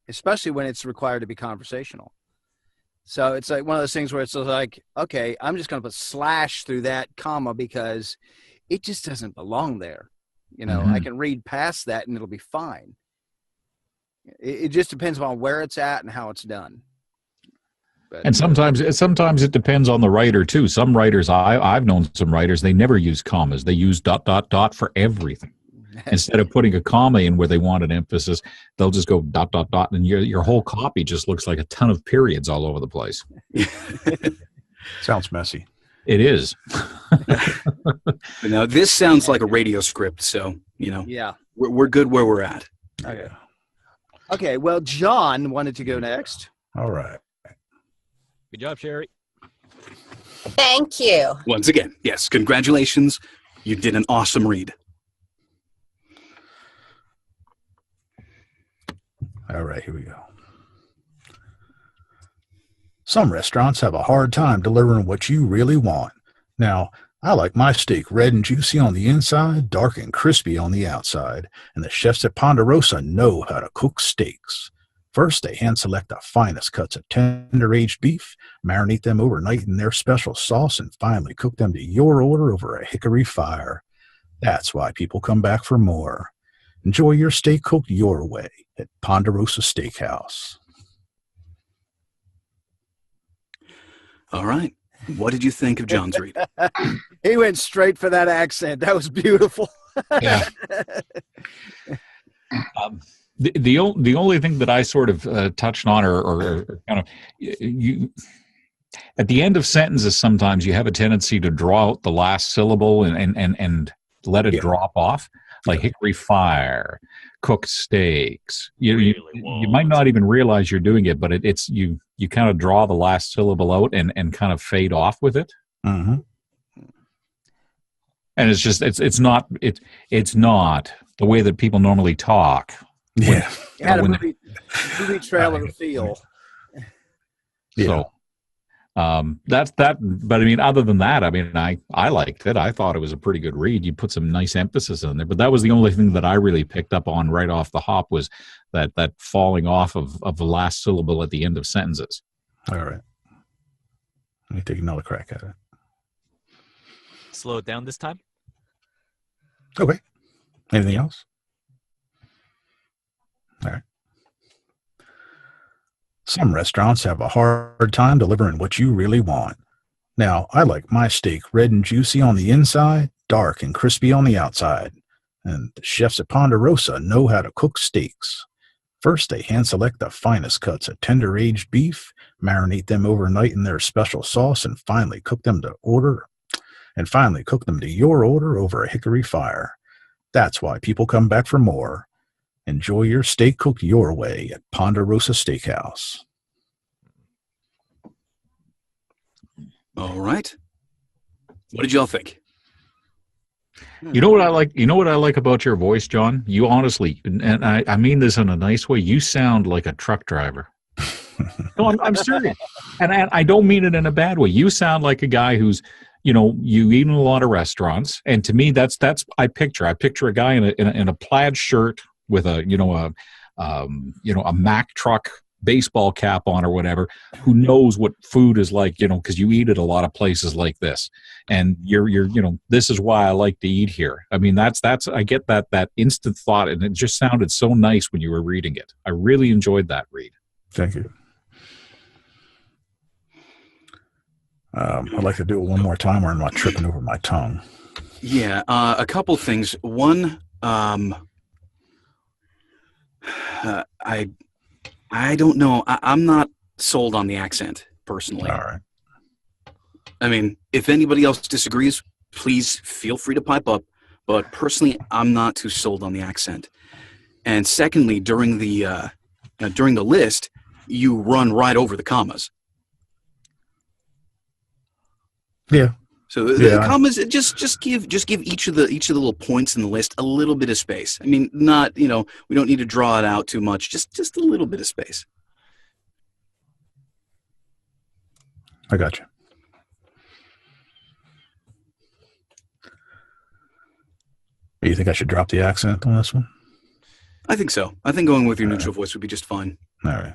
especially when it's required to be conversational. So it's like one of those things where it's like, okay, I'm just going to put slash through that comma because it just doesn't belong there. I can read past that and it'll be fine. It just depends on where it's at and how it's done. But, and sometimes it depends on the writer too. Some writers, I've known some writers, they never use commas. They use ... for everything. Instead of putting a comma in where they want an emphasis, they'll just go ... and your whole copy just looks like a ton of periods all over the place. Sounds messy. It is. But now this sounds like a radio script, so Yeah. we're good where we're at. Okay. Okay. Well, John wanted to go next. All right. Good job, Sherry. Thank you. Once again, yes, congratulations. You did an awesome read. All right, here we go. Some restaurants have a hard time delivering what you really want. Now, I like my steak red and juicy on the inside, dark and crispy on the outside, and the chefs at Ponderosa know how to cook steaks. First, they hand-select the finest cuts of tender-aged beef, marinate them overnight in their special sauce, and finally cook them to your order over a hickory fire. That's why people come back for more. Enjoy your steak cooked your way at Ponderosa Steakhouse. All right. What did you think of John's read? He went straight for that accent. That was beautiful. Yeah. The only thing that I sort of touched on or kind of you at the end of sentences, sometimes you have a tendency to draw out the last syllable and let it drop off, like hickory fire, cooked steaks. You might not even realize you're doing it, but it's you kind of draw the last syllable out and kind of fade off with it. Mm-hmm. And it's just it's not the way that people normally talk. Yeah. It had a movie trailer feel. Yeah. So that's that. But I mean, other than that, I mean, I liked it. I thought it was a pretty good read. You put some nice emphasis in there, but that was the only thing that I really picked up on right off the hop was that falling off of the last syllable at the end of sentences. All right. Let me take another crack at it. Slow it down this time. Okay. Anything else? All right. Some restaurants have a hard time delivering what you really want. Now, I like my steak red and juicy on the inside, dark and crispy on the outside. And the chefs at Ponderosa know how to cook steaks. First, they hand-select the finest cuts of tender-aged beef, marinate them overnight in their special sauce, and finally cook them to your order over a hickory fire. That's why people come back for more. Enjoy your steak cooked your way at Ponderosa Steakhouse. All right. What did y'all think? You know what I like? You know what I like about your voice, John? You honestly, and I mean this in a nice way, you sound like a truck driver. No, I'm serious. And I don't mean it in a bad way. You sound like a guy who's, you eat in a lot of restaurants. And to me, that's I picture a guy in a plaid shirt with a Mack truck baseball cap on or whatever, who knows what food is like, because you eat at a lot of places like this, and you're this is why I like to eat here. I mean, that's I get that instant thought, and it just sounded so nice when you were reading it. I really enjoyed that read. Thank you. I'd like to do it one more time where I'm not tripping over my tongue. Yeah, a couple things. One, I don't know. I'm not sold on the accent, personally. All right. I mean, if anybody else disagrees, please feel free to pipe up. But personally, I'm not too sold on the accent. And secondly, during the list, you run right over the commas. Yeah. So the commas, just give each of the little points in the list a little bit of space. I mean, not, we don't need to draw it out too much. Just a little bit of space. I got you. You think I should drop the accent on this one? I think so. I think going with your neutral voice would be just fine. All right.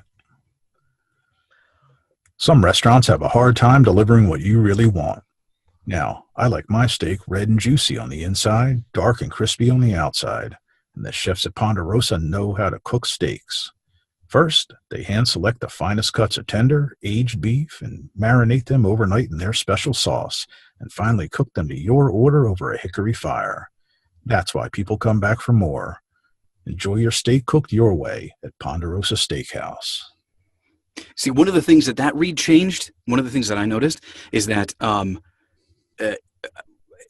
Some restaurants have a hard time delivering what you really want. Now, I like my steak red and juicy on the inside, dark and crispy on the outside, and the chefs at Ponderosa know how to cook steaks. First, they hand-select the finest cuts of tender, aged beef and marinate them overnight in their special sauce, and finally cook them to your order over a hickory fire. That's why people come back for more. Enjoy your steak cooked your way at Ponderosa Steakhouse. See, one of the things that read changed, one of the things that I noticed is that at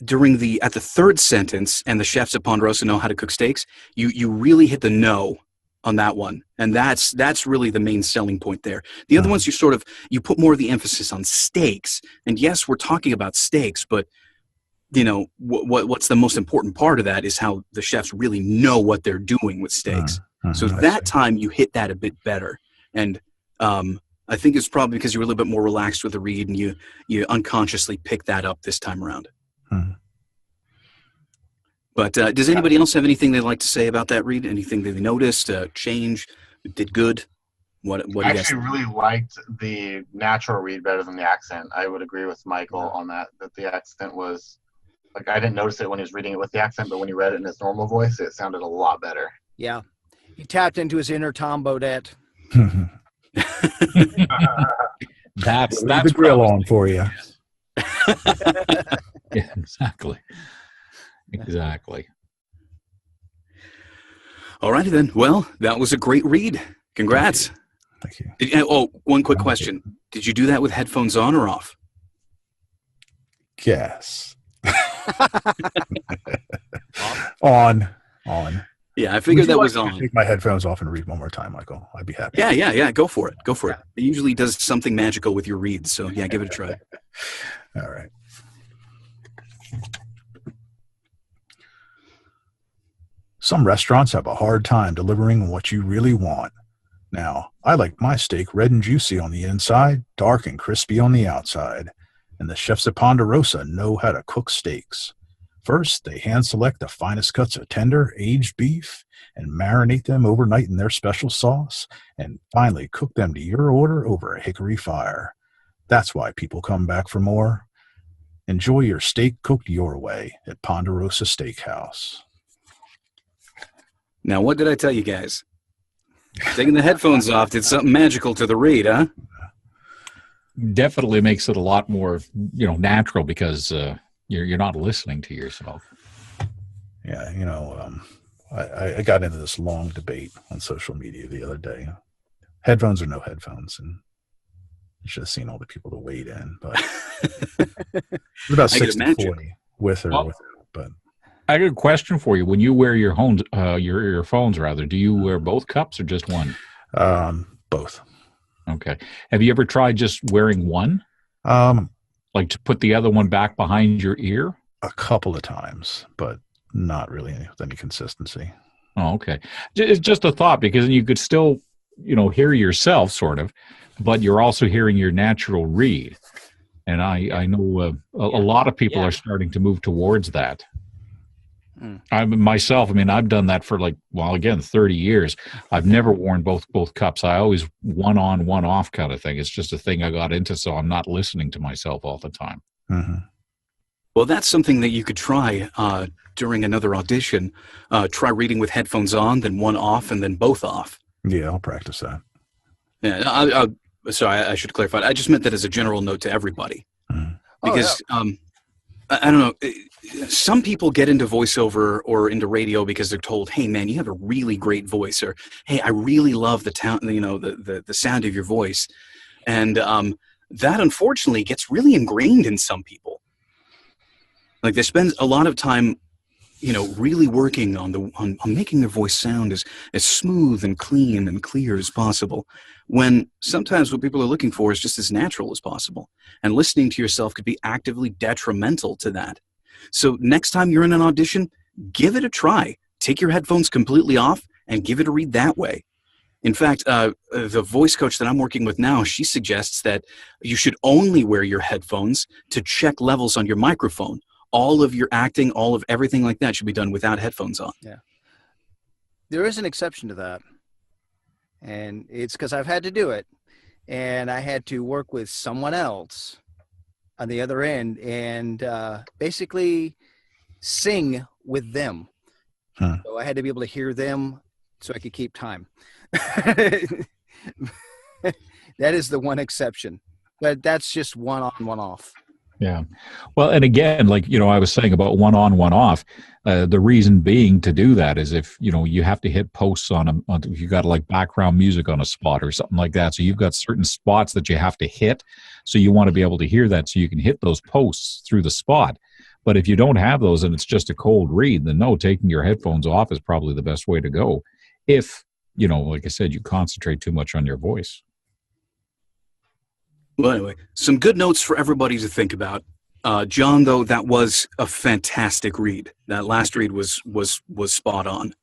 the third sentence, and the chefs at Ponderosa know how to cook steaks, you really hit the no on that one. And that's really the main selling point there. The other ones, you put more of the emphasis on steaks. And yes, we're talking about steaks, but you know, what's the most important part of that is how the chefs really know what they're doing with steaks. So that time you hit that a bit better. And I think it's probably because you were a little bit more relaxed with the read, and you unconsciously picked that up this time around. But does anybody else have anything they'd like to say about that read? Anything that they noticed, change, did good? What do you guys actually really liked the natural read better than the accent. I would agree with Michael on that the accent was, like, I didn't notice it when he was reading it with the accent, but when he read it in his normal voice, it sounded a lot better. Yeah. He tapped into his inner Tom Bodette. That's the grill on for you. Yeah, exactly. All righty then. Well, that was a great read. Congrats. Thank you. One quick question. Did you do that with headphones on or off? Yes. On. Yeah, I figured that was on. Take my headphones off and read one more time, Michael. I'd be happy. Yeah. Go for it. It usually does something magical with your reads. So yeah, give it a try. All right. Some restaurants have a hard time delivering what you really want. Now, I like my steak red and juicy on the inside, dark and crispy on the outside. And the chefs at Ponderosa know how to cook steaks. First, they hand select the finest cuts of tender, aged beef and marinate them overnight in their special sauce, and finally cook them to your order over a hickory fire. That's why people come back for more. Enjoy your steak cooked your way at Ponderosa Steakhouse. Now, what did I tell you guys? Taking the headphones off did something magical to the read, huh? Definitely makes it a lot more, natural, because you're not listening to yourself. Yeah, I got into this long debate on social media the other day. Headphones or no headphones, and you should have seen all the people that weighed in. But it's about 60-40 with or without. But I got a question for you. When you wear your earphones, do you wear both cups or just one? Both. Okay. Have you ever tried just wearing one? Like to put the other one back behind your ear? A couple of times, but not really with any consistency. Oh, okay. It's just a thought, because you could still, hear yourself sort of, but you're also hearing your natural read. And I know a lot of people are starting to move towards that. I've done that for 30 years. I've never worn both cups. I always one on, one off kind of thing. It's just a thing I got into, so I'm not listening to myself all the time. Mm-hmm. Well, that's something that you could try during another audition. Try reading with headphones on, then one off, and then both off. Yeah, I'll practice that. Yeah, sorry, I should clarify. I just meant that as a general note to everybody. Mm-hmm. Because I don't know. Some people get into voiceover or into radio because they're told, "Hey, man, you have a really great voice," or "Hey, I really love the sound of your voice," and that unfortunately gets really ingrained in some people. Like, they spend a lot of time, really working on making their voice sound as smooth and clean and clear as possible, when sometimes what people are looking for is just as natural as possible. And listening to yourself could be actively detrimental to that. So next time you're in an audition, give it a try. Take your headphones completely off and give it a read that way. In fact, the voice coach that I'm working with now, she suggests that you should only wear your headphones to check levels on your microphone. All of your acting, all of everything like that should be done without headphones on. Yeah. There is an exception to that. And it's because I've had to do it. And I had to work with someone else on the other end and basically sing with them. So I had to be able to hear them so I could keep time. That is the one exception. But that's just one on, one off. Yeah. Well, and again, like, I was saying about one on, one off, the reason being to do that is if, you have to hit posts if you got like background music on a spot or something like that. So you've got certain spots that you have to hit. So you want to be able to hear that so you can hit those posts through the spot. But if you don't have those and it's just a cold read, then no, taking your headphones off is probably the best way to go. If, like I said, you concentrate too much on your voice. Well, anyway, some good notes for everybody to think about. John, though, that was a fantastic read. That last read was spot on.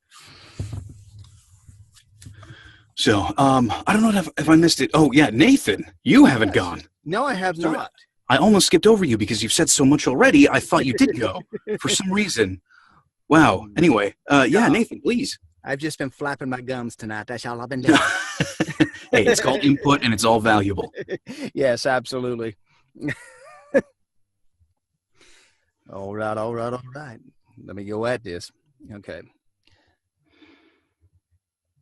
So, I don't know if I missed it. Oh, yeah, Nathan, you haven't gone. No, I have Sorry. not. I almost skipped over you because you've said so much already. I thought you did go for some reason. Wow. Anyway, Nathan, please. I've just been flapping my gums tonight. That's all I've been doing. Hey, it's called input and it's all valuable. Yes, absolutely. All right. Let me go at this. Okay.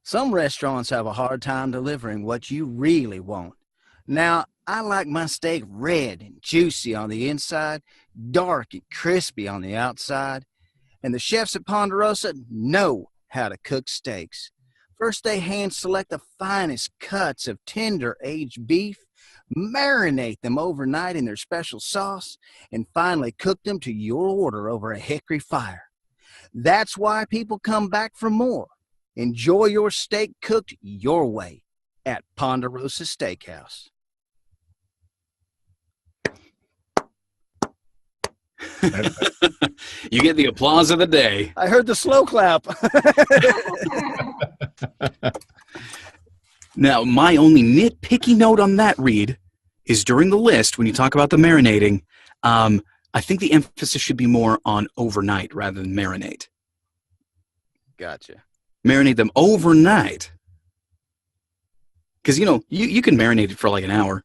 Some restaurants have a hard time delivering what you really want. Now, I like my steak red and juicy on the inside, dark and crispy on the outside, and the chefs at Ponderosa know how to cook steaks. First, they hand select the finest cuts of tender aged beef, marinate them overnight in their special sauce, and finally cook them to your order over a hickory fire. That's why people come back for more. Enjoy your steak cooked your way at Ponderosa Steakhouse. You get the applause of the day. I heard the slow clap. Now, my only nitpicky note on that read is during the list, when you talk about the marinating, I think the emphasis should be more on overnight rather than marinate. Gotcha. Marinate them overnight. Because, you can marinate it for like an hour.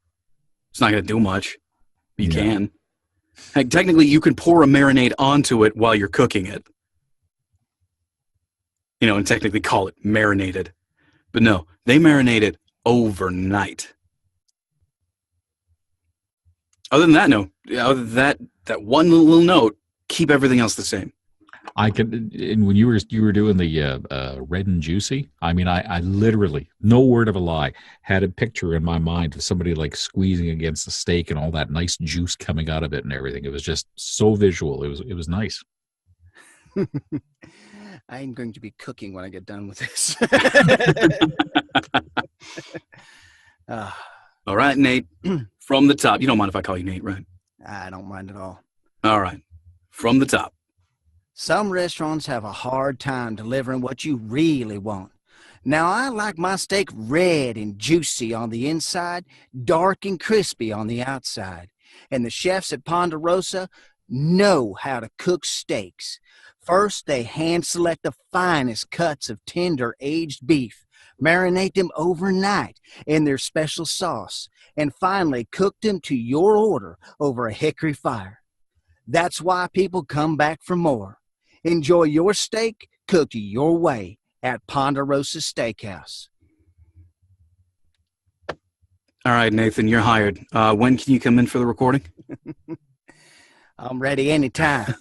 It's not going to do much. You can. Like, technically, you can pour a marinade onto it while you're cooking it. And technically call it marinated. But no, they marinate it overnight. Other than that, no. Other than that one little note, keep everything else the same. And when you were doing the red and juicy, I literally, no word of a lie, had a picture in my mind of somebody like squeezing against the steak and all that nice juice coming out of it and everything. It was just so visual. It was nice. I'm going to be cooking when I get done with this. All right, Nate, from the top. You don't mind if I call you Nate, right? I don't mind at all. All right, from the top. Some restaurants have a hard time delivering what you really want. Now, I like my steak red and juicy on the inside, dark and crispy on the outside. And the chefs at Ponderosa know how to cook steaks. First, they hand select the finest cuts of tender aged beef, marinate them overnight in their special sauce, and finally cook them to your order over a hickory fire. That's why people come back for more. Enjoy your steak cooked your way at Ponderosa Steakhouse. All right, Nathan, you're hired. When can you come in for the recording? I'm ready anytime.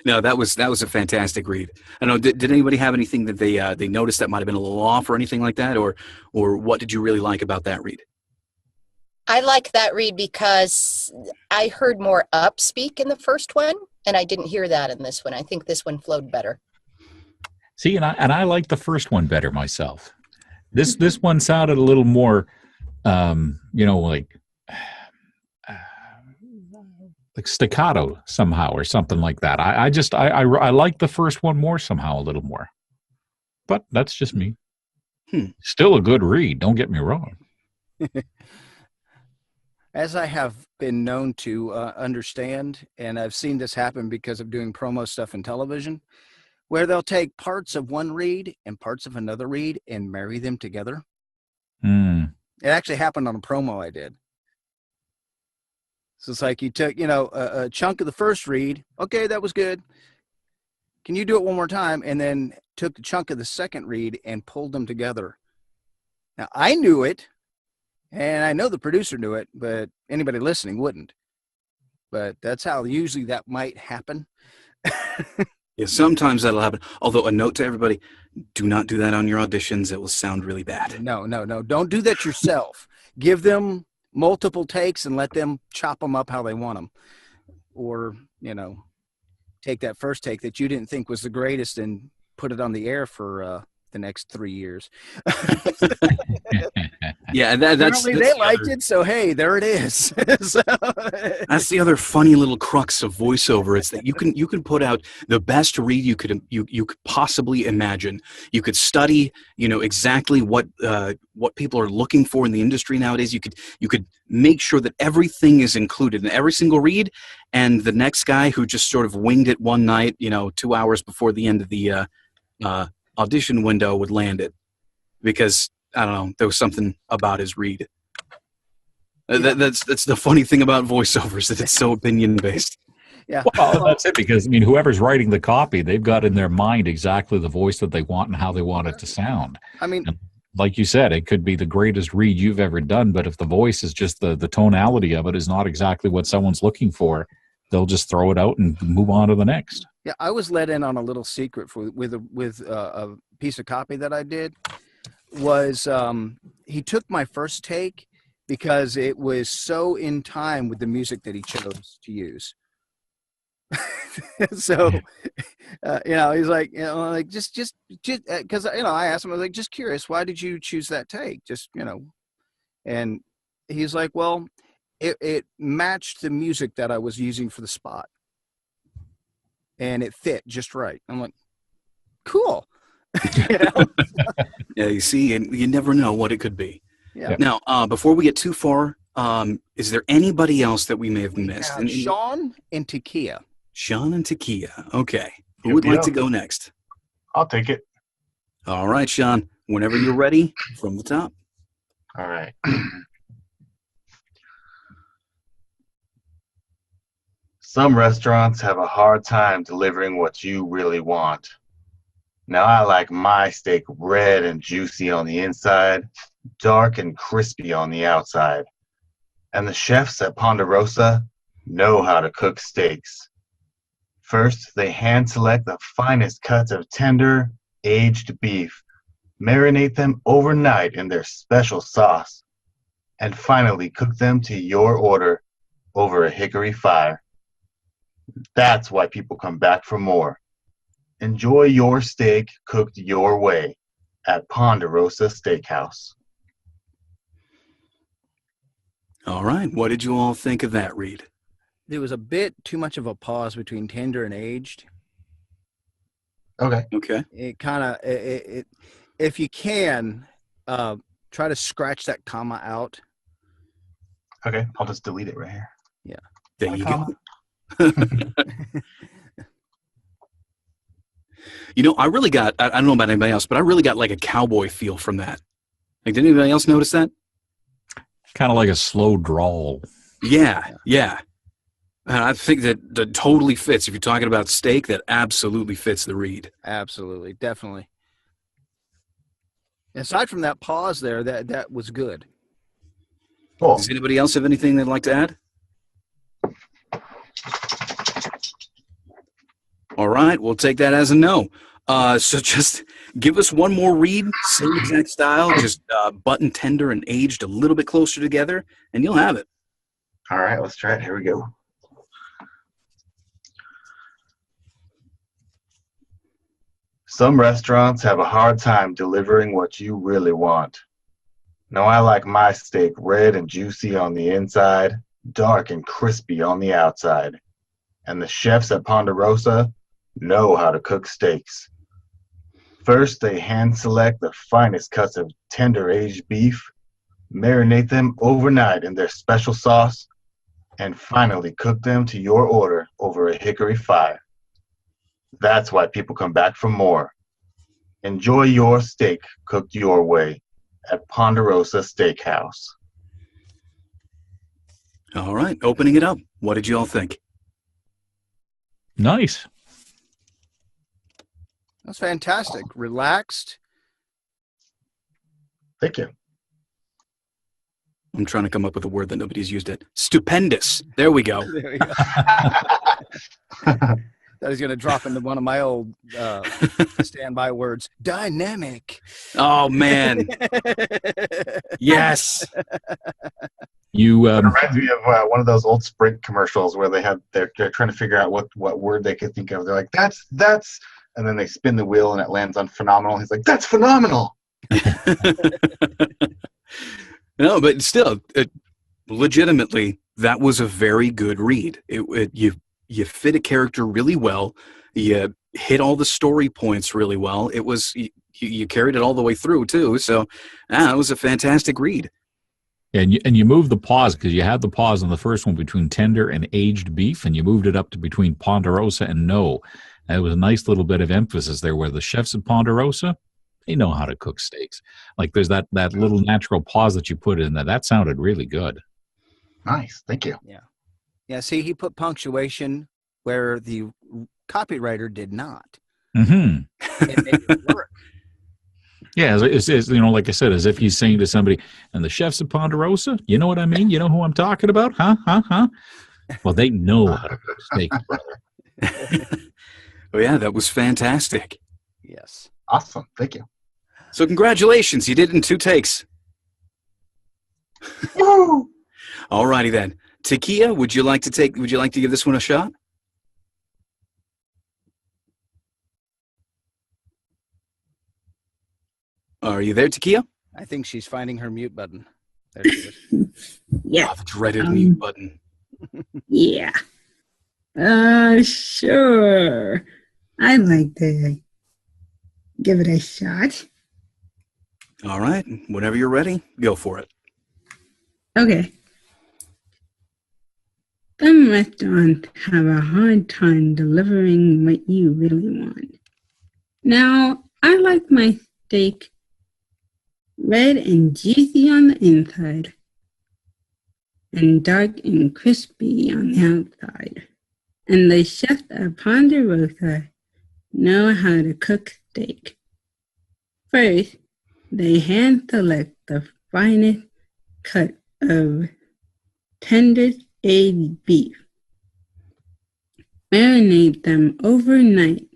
No, that was a fantastic read. I know. Did anybody have anything that they noticed that might have been a little off or anything like that, or what did you really like about that read? I like that read because I heard more upspeak in the first one, and I didn't hear that in this one. I think this one flowed better. See, and I like the first one better myself. This one sounded a little more, like staccato somehow or something like that. I like the first one more somehow a little more, but that's just me. Still a good read. Don't get me wrong. As I have been known to understand, and I've seen this happen because of doing promo stuff in television, where they'll take parts of one read and parts of another read and marry them together. It actually happened on a promo I did. So it's like you took, a chunk of the first read. Okay, that was good. Can you do it one more time? And then took the chunk of the second read and pulled them together. Now, I knew it. And I know the producer knew it, but anybody listening wouldn't. But that's how usually that might happen. Yeah, sometimes that'll happen. Although a note to everybody, do not do that on your auditions. It will sound really bad. No. Don't do that yourself. Give them multiple takes and let them chop them up how they want them. Or, take that first take that you didn't think was the greatest and put it on the air for the next 3 years. Yeah, that's Apparently they liked it, so hey, there it is. That's the other funny little crux of voiceover. It's that you can put out the best read you could possibly imagine. You could study, exactly what people are looking for in the industry nowadays. You could make sure that everything is included in every single read, and the next guy who just sort of winged it one night, 2 hours before the end of the audition window would land it because I don't know, there was something about his read. That's the funny thing about voiceovers, that it's so opinion based. Yeah. Well, that's it, because whoever's writing the copy, they've got in their mind exactly the voice that they want and how they want it to sound. I mean, and like you said, it could be the greatest read you've ever done, but if the voice is just the tonality of it is not exactly what someone's looking for, they'll just throw it out and move on to the next. Yeah, I was let in on a little secret with a piece of copy that I did. Was he took my first take because it was so in time with the music that he chose to use. So, he's like, just because, I asked him, I was like, just curious, why did you choose that take? And he's like, well, it matched the music that I was using for the spot. And it fit just right. I'm like, cool. Yeah, you see, and you never know what it could be. Yeah. Now, before we get too far, is there anybody else that we may have missed? Sean and Takia. Sean and Takia. Okay. Who would like to go next? I'll take it. All right, Sean. Whenever you're ready, from the top. All right. Some restaurants have a hard time delivering what you really want. Now, I like my steak red and juicy on the inside, dark and crispy on the outside. And the chefs at Ponderosa know how to cook steaks. First, they hand select the finest cuts of tender, aged beef, marinate them overnight in their special sauce, and finally cook them to your order over a hickory fire. That's why people come back for more. Enjoy your steak cooked your way at Ponderosa Steakhouse. All right. What did you all think of that read? There was a bit too much of a pause between tender and aged. Okay. It kind of, if you can, try to scratch that comma out. Okay. I'll just delete it right here. Yeah. There you go. I really got, I don't know about anybody else, but I really got like a cowboy feel from that. Like, did anybody else notice that? Kind of like a slow drawl. Yeah. And I think that totally fits. If you're talking about steak, that absolutely fits the read. Absolutely. Definitely. Aside from that pause there, that was good. Cool. Does anybody else have anything they'd like to add? All right, we'll take that as a no. So just give us one more read, same exact style, just button tender and aged a little bit closer together, and you'll have it. All right, let's try it. Here we go. Some restaurants have a hard time delivering what you really want. Now, I like my steak red and juicy on the inside, dark and crispy on the outside. And the chefs at Ponderosa know how to cook steaks. First, they hand select the finest cuts of tender aged beef, marinate them overnight in their special sauce, and finally cook them to your order over a hickory fire. That's why people come back for more. Enjoy your steak cooked your way at Ponderosa Steakhouse. All right, opening it up. What did you all think? Nice. That's fantastic. Relaxed. Thank you. I'm trying to come up with a word that nobody's used it. Stupendous. There we go. There we go. That was going to drop into one of my old standby words. Dynamic. Oh, man. Yes. You It reminds me of one of those old Sprint commercials where they're trying to figure out what word they could think of. They're like, that's, and then they spin the wheel and it lands on phenomenal. He's like, that's phenomenal. No, but still, legitimately, that was a very good read. You fit a character really well. You hit all the story points really well. It was you carried it all the way through too. So, it was a fantastic read. And you moved the pause, because you had the pause on the first one between tender and aged beef, and you moved it up to between Ponderosa and no. And it was a nice little bit of emphasis there, where the chefs at Ponderosa, they know how to cook steaks. Like there's that little natural pause that you put in there. That sounded really good. Nice, thank you. Yeah, see, he put punctuation where the copywriter did not. Mm-hmm. It made it work. Yeah, it's like I said, as if he's saying to somebody, and the chefs at Ponderosa, you know what I mean? You know who I'm talking about? Huh? Well, they know how to cook steak, brother. Oh, yeah, that was fantastic. Yes. Awesome, thank you. So congratulations, you did it in 2 takes. All righty then. Takia, would you like to give this one a shot? Are you there, Takia? I think she's finding her mute button. There she is. Yeah. Oh, the dreaded mute button. Yeah. Sure. I'd like to give it a shot. All right. Whenever you're ready, go for it. Okay. Some restaurants have a hard time delivering what you really want. Now, I like my steak red and juicy on the inside and dark and crispy on the outside. And the chefs at Ponderosa know how to cook steak. First, they hand select the finest cut of tender aged beef. Marinate them overnight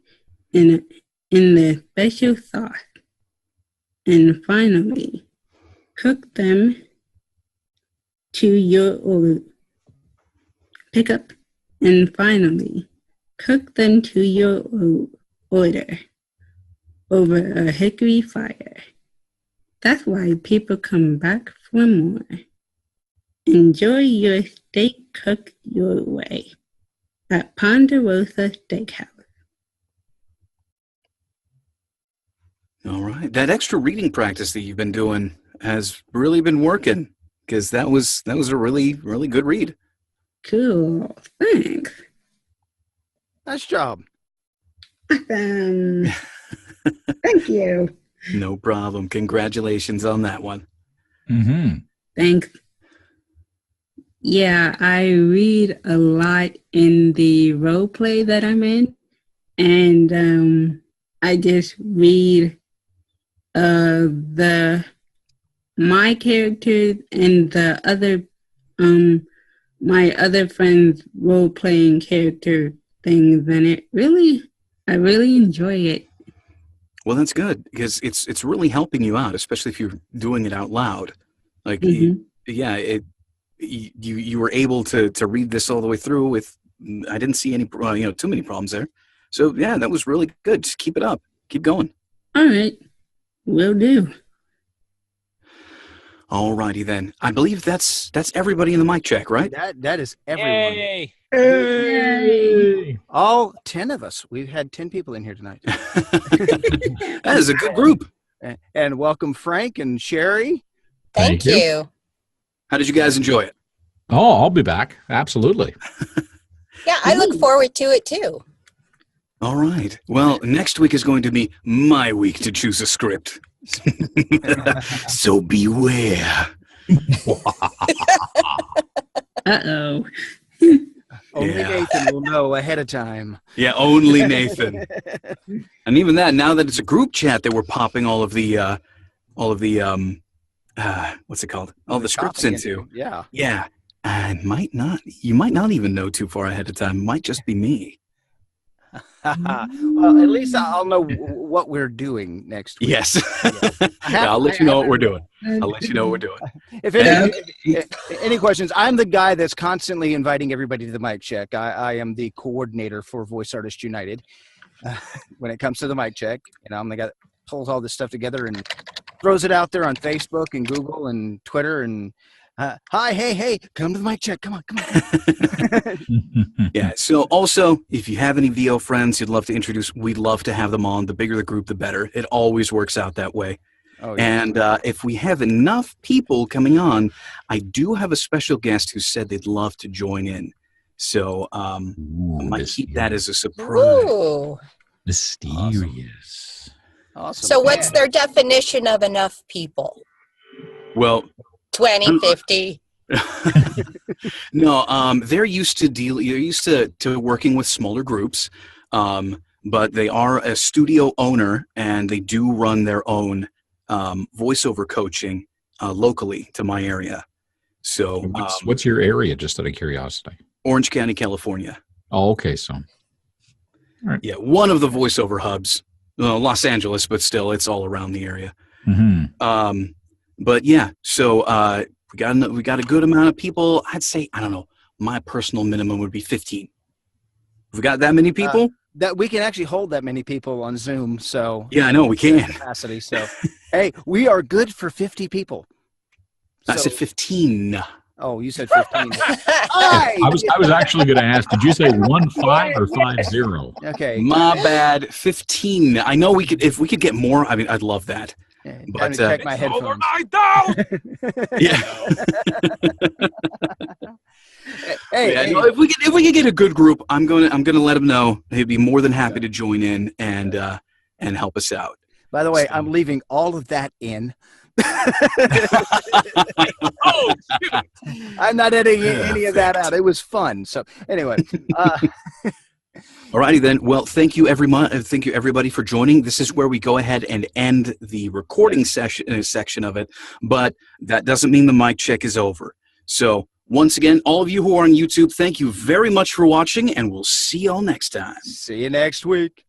in the special sauce. And finally, cook them to your order. Pick up and finally cook them to your order over a hickory fire. That's why people come back for more. Enjoy your steak cooked your way at Ponderosa Steakhouse. All right. That extra reading practice that you've been doing has really been working, because that was a really, really good read. Cool. Thanks. Nice job. Thank you. No problem. Congratulations on that one. Mm-hmm. Thanks. Yeah, I read a lot in the role play that I'm in, and I just read my characters and the other my other friends' role playing character things, and I really enjoy it. Well, that's good, because it's really helping you out, especially if you're doing it out loud. Like, Mhm. you were able to read this all the way through with. I didn't see any too many problems there. So yeah, that was really good. Just keep it up. Keep going. All right, will do. All righty then. I believe that's everybody in the mic check, right? That is everyone. Yay! Yay! All 10 of us. We've had 10 people in here tonight. That is a good group. And welcome Frank and Sherry. Thank Thank you. How did you guys enjoy it? Oh, I'll be back. Absolutely. Yeah, I look forward to it too. All right. Well, next week is going to be my week to choose a script. So beware. Uh-oh. Only Yeah. Nathan will know ahead of time. Yeah, only Nathan. And even that, now that it's a group chat, that we're popping all of the what's it called? Oh, the script's Copy into. Yeah. Yeah. You might not even know too far ahead of time. It might just be me. Well, at least I'll know what we're doing next week. Yes. Yeah, I'll let you know what we're doing. I'll let you know what we're doing. If any questions, I'm the guy that's constantly inviting everybody to the mic check. I am the coordinator for Voice Artists United when it comes to the mic check. I'm the guy that pulls all this stuff together and throws it out there on Facebook and Google and Twitter and hi, hey, come to the mic check. Come on. Yeah. So also, if you have any VO friends you'd love to introduce, we'd love to have them on. The bigger the group, the better. It always works out that way. Oh, yeah. And if we have enough people coming on, I do have a special guest who said they'd love to join in. So I might keep that as a surprise. Ooh. Mysterious. Awesome. So what's their definition of enough people? Well, 20, 50? No, they're used to working with smaller groups, but they are a studio owner and they do run their own voiceover coaching locally to my area. So what's your area, just out of curiosity? Orange County, California. Oh, okay. So, all right. Yeah, one of the voiceover hubs, Los Angeles, but still, it's all around the area. Mm-hmm. But yeah, so we got a good amount of people. I'd say, I don't know, my personal minimum would be 15. We got that many people? That we can actually hold that many people on Zoom. So yeah, I know we can. Capacity. So hey, we are good for 50 people. I said 15. Oh, you said 15. I was actually going to ask, did you say 15 or 50? Okay. My bad. 15. I know if we could get more, I mean, I'd love that. But check my headphones. Yeah. Hey, no, if we could get a good group, I'm gonna let them know. They'd be more than happy to join in and help us out. By the way, I'm leaving all of that in. I'm not editing any of that out. It was fun. So anyway. Alrighty then. Well, thank you everyone. Thank you everybody for joining. This is where we go ahead and end the recording section of it, but that doesn't mean the mic check is over. So once again, all of you who are on YouTube, thank you very much for watching, and we'll see y'all next time. See you next week.